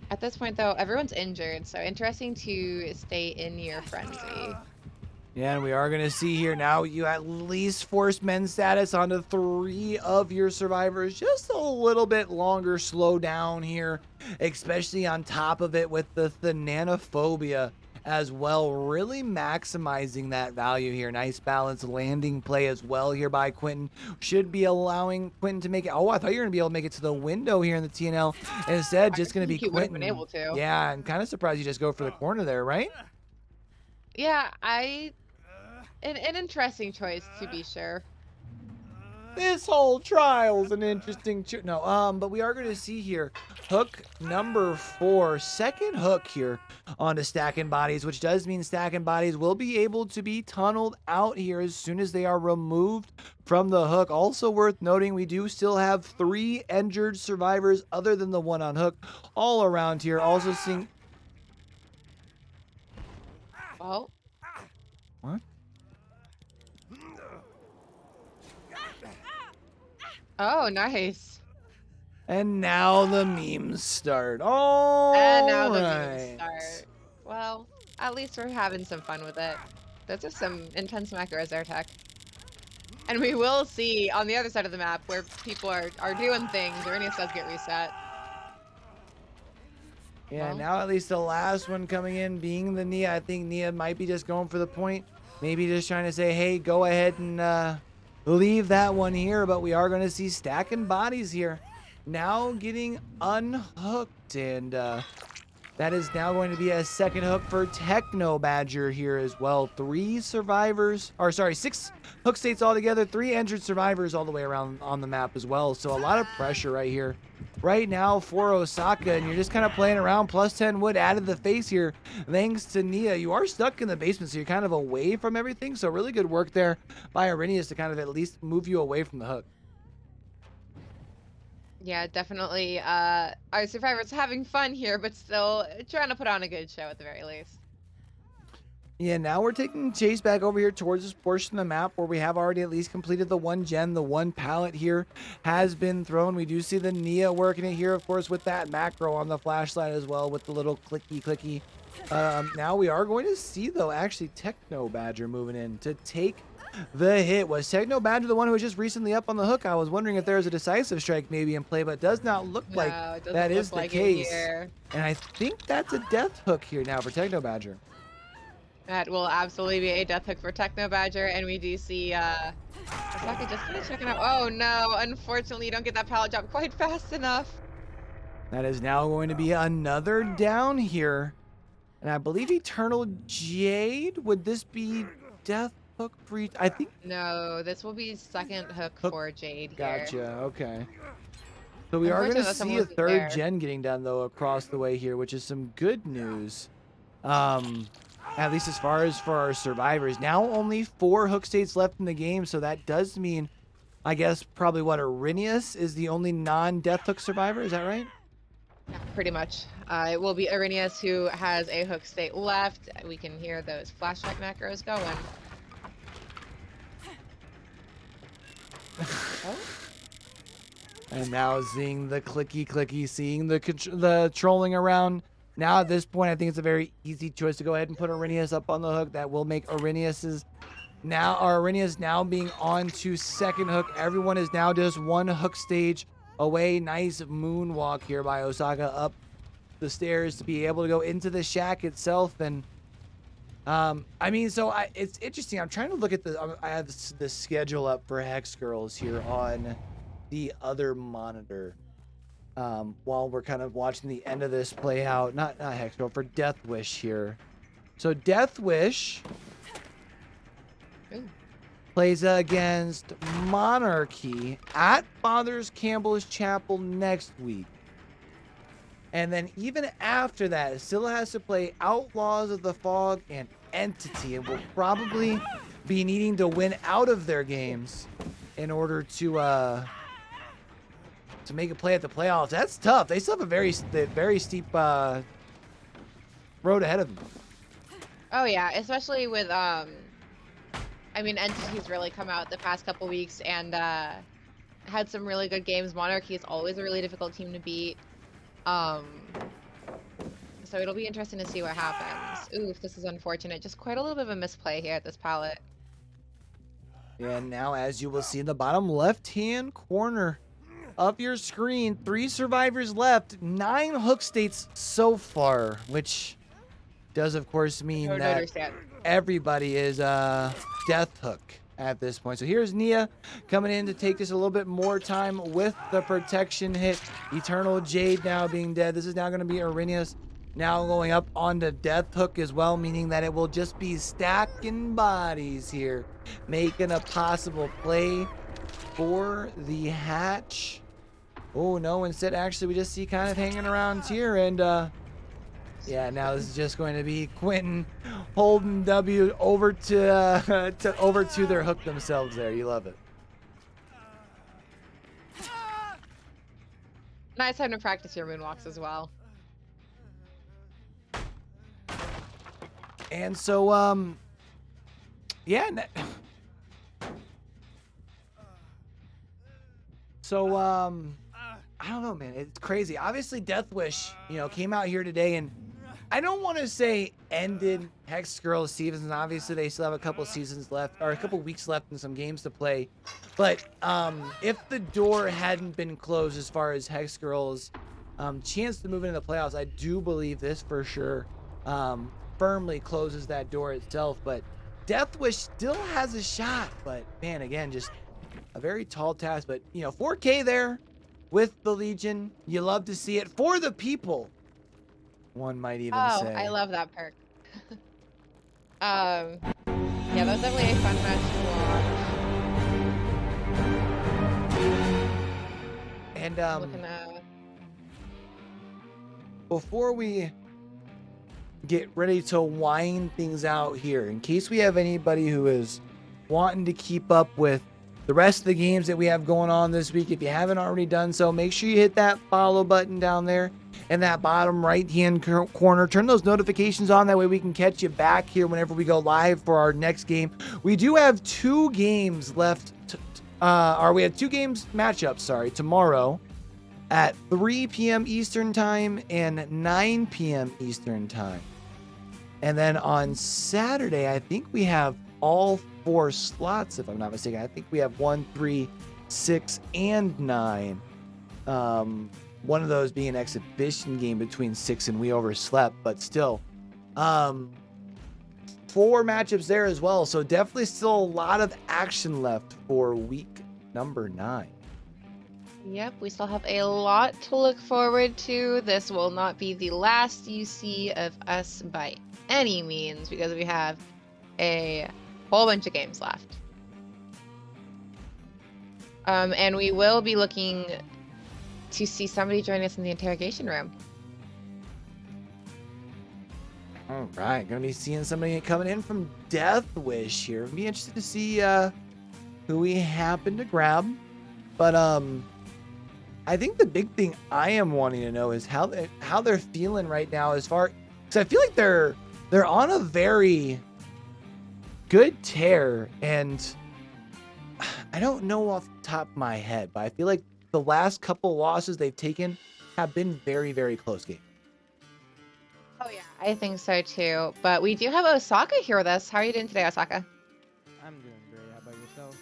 At this point, though, everyone's injured, so interesting to stay in your frenzy. Yeah, and we are going to see here now you at least force men status onto 3 of your survivors. Just a little bit longer slow down here, especially on top of it with the Thananophobia as well, really maximizing that value here. Nice balanced landing play as well here by Quentin. Should be allowing Quentin to make it. Oh, I thought you were going to be able to make it to the window here in the TNL. Instead, just going to be Quentin. Been able to. Yeah, I'm kind of surprised you just go for the corner there, right? Yeah, an interesting choice, to be sure. This whole trial's an interesting but we are going to see here hook number 4, second hook here onto stacking bodies, which does mean stacking bodies will be able to be tunneled out here as soon as they are removed from the hook. Also worth noting, we do still have 3 injured survivors other than the one on hook all around here. Also seeing... Oh. What? Oh, nice. And now the memes start. Oh, and now the memes start. Well, at least we're having some fun with it. Those are some intense macros there, Tech. And we will see on the other side of the map where people are doing things. Arrhenius does get reset. Yeah, well, now at least the last one coming in being the Nia. I think Nia might be just going for the point. Maybe just trying to say, hey, go ahead and leave that one here. But we are going to see stacking bodies here. Now getting unhooked. And that is now going to be a second hook for Techno Badger here as well. 6 hook states altogether. 3 injured survivors all the way around on the map as well. So a lot of pressure right here. Right now for Osaka, and you're just kind of playing around. Plus 10 wood added the face here thanks to Nia. You are stuck in the basement, so you're kind of away from everything. So really good work there by Arrhenius to kind of at least move you away from the hook. Yeah, definitely. Our survivors having fun here, but still trying to put on a good show at the very least. Yeah, now we're taking chase back over here towards this portion of the map where we have already at least completed the one gen. The one pallet here has been thrown. We do see the Nia working it here, of course, with that macro on the flashlight as well with the little clicky. Now we are going to see, though, actually Techno Badger moving in to take the hit. Was Techno Badger the one who was just recently up on the hook? I was wondering if there was a decisive strike maybe in play, but does not look like No, it that doesn't is look the like it case. here. And I think that's a death hook here now for Techno Badger. That will absolutely be a death hook for Techno Badger, and we do see Osaka just kind of checking out. Oh no, unfortunately you don't get that pallet drop quite fast enough. That is now going to be another down here. And I believe Eternal Jade, would this be death hook for I think. No, this will be second hook for Jade here. Gotcha, okay. So we are going to see a third gen getting done, though, across the way here, which is some good news. At least as far as for our survivors. Now only 4 hook states left in the game, so that does mean, I guess, probably what, Arrhenius is the only non-death hook survivor, is that right? Yeah, pretty much. It will be Arrhenius who has a hook state left. We can hear those flashlight macros going. Oh. And now seeing the clicky, seeing the trolling around. Now at this point, I think it's a very easy choice to go ahead and put Arrhenius up on the hook. That will make Arrhenius now being on to second hook. Everyone is now just one hook stage away. Nice moonwalk here by Osaka up the stairs to be able to go into the shack itself. And I mean, so it's interesting. I'm trying to look at I have the schedule up for Hex Girls here on the other monitor. While we're kind of watching the end of this play out, not Hex Girl, for Deathwish here. So Deathwish plays against Monarchy at Father's Campbell's Chapel next week. And then even after that, it still has to play Outlaws of the Fog and Entity, and will probably be needing to win out of their games in order to make a play at the playoffs. That's tough. They still have a very steep road ahead of them. Oh yeah, especially with I mean, Entity's really come out the past couple weeks and had some really good games. Monarchy is always a really difficult team to beat. So it'll be interesting to see what happens. Oof, this is unfortunate. Just quite a little bit of a misplay here at this pallet. And now, as you will see in the bottom left-hand corner of your screen, 3 survivors left, 9 hook states so far, which does, of course, mean that everybody is death hook at this point. So here's Nia coming in to take just a little bit more time with the protection hit. Eternal Jade now being dead. This is now going to be Arrhenius now going up onto death hook as well, meaning that it will just be stacking bodies here, making a possible play for the hatch. Oh no, instead actually we just see kind of hanging around here, and yeah, now this is just going to be Quentin holding W over to over to their hook themselves there. You love it. Nice time to practice your moonwalks as well. And so yeah, so I don't know, man. It's crazy. Obviously, Deathwish, came out here today, and I don't want to say ended Hex Girls seasons. Obviously, they still have a couple seasons left, or a couple weeks left and some games to play. But if the door hadn't been closed as far as Hex Girls' chance to move into the playoffs, I do believe this for sure firmly closes that door itself. But Deathwish still has a shot. But man, again, just a very tall task. But 4K there with the Legion, you love to see it for the people. One might even say. I love that perk. Yeah, that was definitely a fun match to watch. And before we get ready to wind things out here, in case we have anybody who is wanting to keep up with the rest of the games that we have going on this week. If you haven't already done so, make sure you hit that follow button down there in that bottom right-hand corner. Turn those notifications on. That way we can catch you back here whenever we go live for our next game. We do have 2 games left. We have 2 games matchups, tomorrow at 3 p.m. Eastern Time and 9 p.m. Eastern Time. And then on Saturday, I think we have all 4 slots, if I'm not mistaken. I think we have 1, 3, 6, and 9. One of those being an exhibition game between 6 and we overslept, but still. 4 matchups there as well. So definitely still a lot of action left for week number 9. Yep, we still have a lot to look forward to. This will not be the last you see of us by any means, because we have a whole bunch of games left. And we will be looking to see somebody join us in the interrogation room. All right, gonna be seeing somebody coming in from Deathwish here. Be interested to see who we happen to grab. But I think the big thing I am wanting to know is how they're feeling right now, as far, because I feel like they're on a very good tear, and I don't know off the top of my head, but I feel like the last couple losses they've taken have been very, very close games. Oh yeah, I think so too. But we do have Osaka here with us. How are you doing today, Osaka? I'm doing great. How about yourself?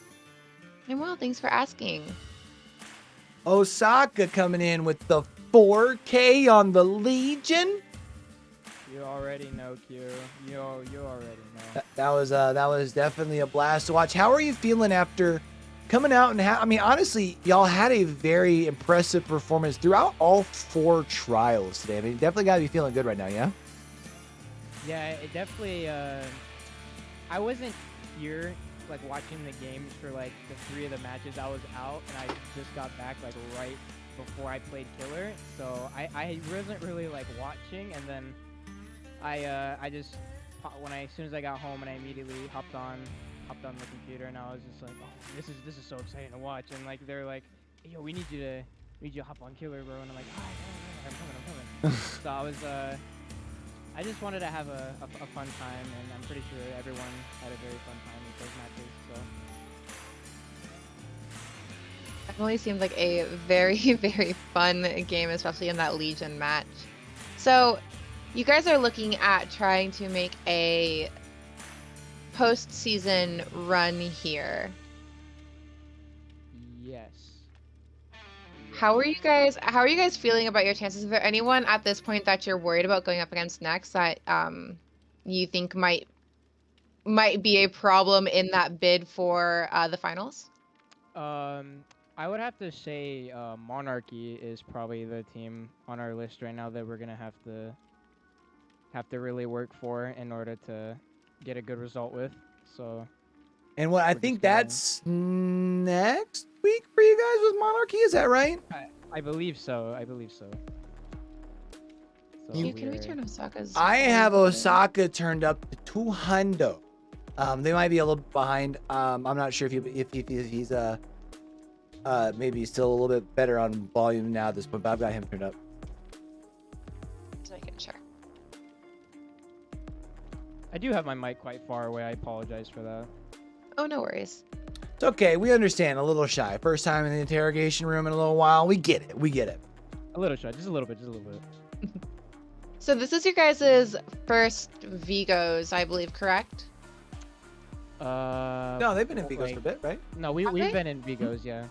I'm well, thanks for asking. Osaka coming in with the 4K on the Legion. You already know, Q. You already know. That was definitely a blast to watch. How are you feeling after coming out and I mean, honestly, y'all had a very impressive performance throughout all 4 trials today. I mean, definitely got to be feeling good right now, yeah? Yeah, it definitely. I wasn't here like watching the games for like the 3 of the matches. I was out and I just got back like right before I played Killer, so I wasn't really like watching. And then I just as soon as I got home and I immediately hopped on the computer, and I was just like, oh, this is so exciting to watch. And like they're like, yo, we need you to hop on Killer, bro. And I'm like, oh, I'm coming. So I just wanted to have a fun time, and I'm pretty sure everyone had a very fun time with those matches. So Definitely seems like a very, very fun game, especially in that Legion match. So you guys are looking at trying to make a postseason run here. yes. How are you guys feeling about your chances? Is there anyone at this point that you're worried about going up against next that you think might be a problem in that bid for the finals? I would have to say Monarchy is probably the team on our list right now that we're gonna have to really work for in order to get a good result with. So. And what I We're think just gonna- that's next week for you guys with Monarchy, is that right? I believe so. So Can we we're- turn Osaka's? I have volume? Osaka turned up to 200. They might be a little bit behind. I'm not sure if he's maybe still a little bit better on volume now at this point, but I've got him turned up. Just making sure. I do have my mic quite far away. I apologize for that. Oh, no worries. It's okay. We understand. A little shy. First time in the interrogation room in a little while. We get it. A little shy, just a little bit. So this is your guys' first Vigos, I believe, correct? No, they've been in Vigos for a bit, right? No, Have we've they? been in Vigos, yeah.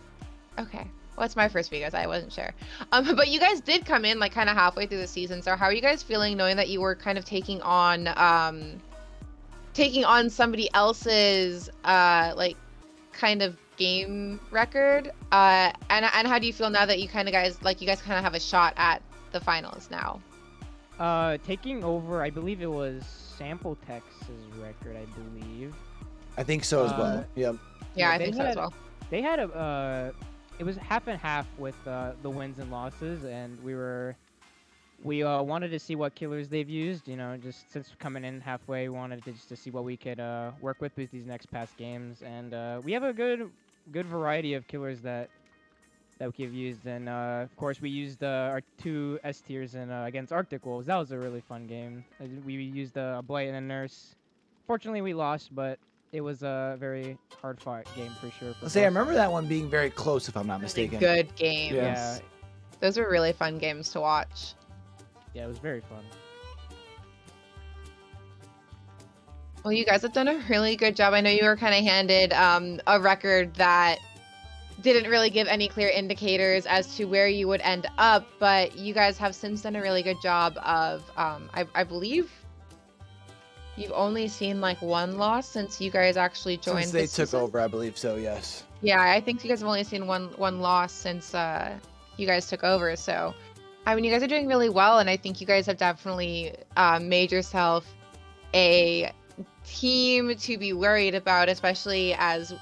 Okay. Well, it's my first Vigos. I wasn't sure. But you guys did come in like kind of halfway through the season. So how are you guys feeling knowing that you were kind of taking on somebody else's like kind of game record? And how do you feel now that you guys kind of have a shot at the finals now? Taking over, I believe it was Sample Tex's record, I believe. I think so as well. Yep. Yeah, I they think so as had- well. They had it was half and half with the wins and losses, and we wanted to see what killers they've used. You know, just since coming in halfway, we wanted to see what we could work with these next past games, and we have a good good variety of killers that we've used, and of course we used our 2 S tiers in against Arctic Wolves. That was a really fun game. We used a Blight and a Nurse. Fortunately, we lost, but it was a very hard fought game for sure. For Let's say I both remember sides. that one being very close, if I'm not Really mistaken. good games. Yeah, Those were really fun games to watch. yeah, it was very fun. Well, you guys have done a really good job. I know you were kind of handed a record that didn't really give any clear indicators as to where you would end up, but you guys have since done a really good job of, I believe you've only seen like 1 loss since you guys actually joined. Since they this took season. over, I believe so, yes. Yeah, I think you guys have only seen one loss since you guys took over. So, I mean, you guys are doing really well, and I think you guys have definitely made yourself a team to be worried about, especially as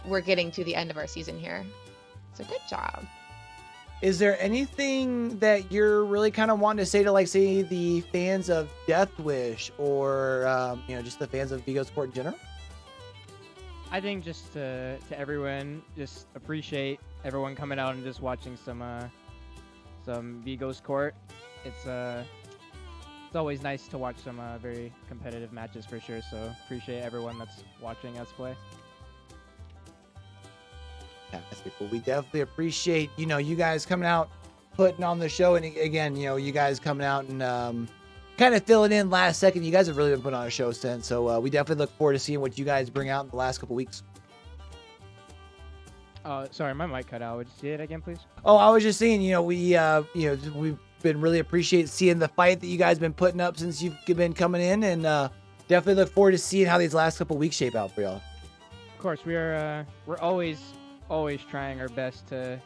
we're getting to the end of our season here. So good job. Is there anything that you're really kind of wanting to say to, like, say, the fans of Deathwish or, just the fans of Vigo Sport in general? I think just to everyone, just appreciate everyone coming out and just watching some Vigo's Court. It's always nice to watch some very competitive matches for sure. So appreciate everyone that's watching us play. Fantastic. Well, we definitely appreciate, you guys coming out, putting on the show. And again, you guys coming out and kind of filling in last second. You guys have really been putting on a show since. So we definitely look forward to seeing what you guys bring out in the last couple weeks. Sorry, my mic cut out. Would you say it again, please? Oh, I was just saying, we've been really appreciate seeing the fight that you guys been putting up since you've been coming in, and definitely look forward to seeing how these last couple weeks shape out for y'all. Of course, we're always trying our best to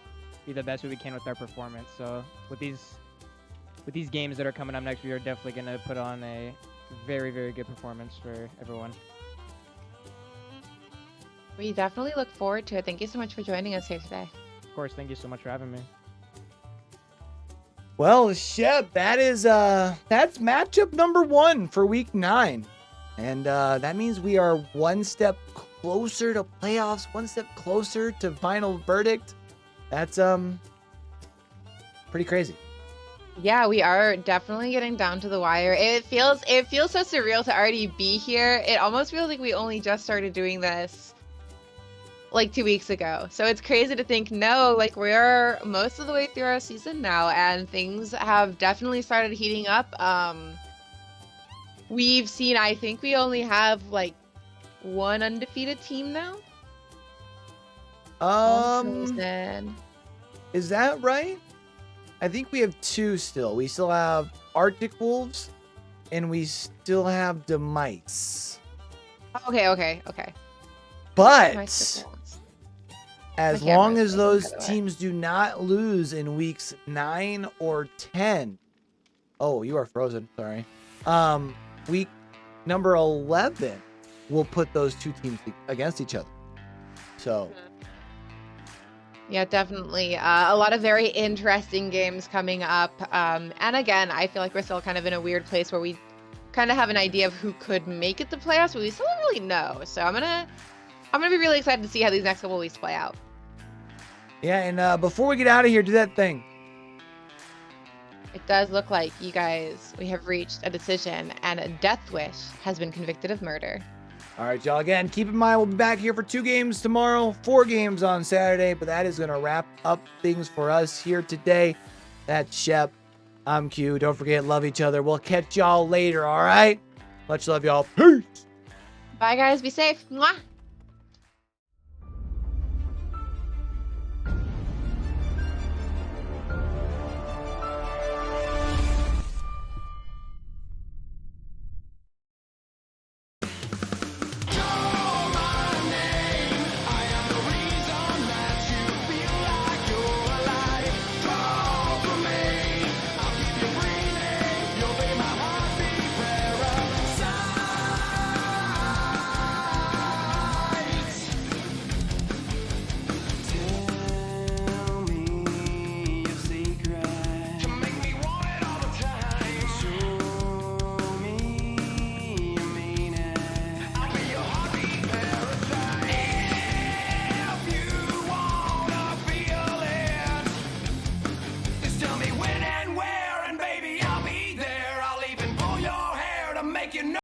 be the best we can with our performance. So with these games that are coming up next, we are definitely going to put on a very, very good performance for everyone. We definitely look forward to it. Thank you so much for joining us here today. Of course, thank you so much for having me. Well, Shep, that's matchup number 1 for week 9. And that means we are one step closer to playoffs, one step closer to final verdict. That's pretty crazy. Yeah, we are definitely getting down to the wire. It feels so surreal to already be here. It almost feels like we only just started doing this like 2 weeks ago. So it's crazy to think, no, like we're most of the way through our season now, and things have definitely started heating up. We've seen, I think we only have like 1 undefeated team now. Is that right? I think we have 2 still. We still have Arctic Wolves, and we still have Demites. Okay. But Nice. as My camera's long as frozen, those by the way. teams do not lose in weeks 9 or 10. Oh, you are frozen. Sorry. Week number 11 will put those 2 teams against each other. So, Yeah, definitely. A lot of very interesting games coming up. And again, I feel like we're still kind of in a weird place where we kind of have an idea of who could make it to playoffs, but we still don't really know. So I'm gonna be really excited to see how these next couple weeks play out. yeah, and before we get out of here, do that thing. It does look like we have reached a decision, and Deathwish has been convicted of murder. All right, y'all. Again, keep in mind, we'll be back here for 2 games tomorrow, 4 games on Saturday, but that is going to wrap up things for us here today. That's Shep. I'm Q. Don't forget, love each other. We'll catch y'all later, all right? Much love, y'all. Peace. Bye, guys. Be safe. Mwah! make you know.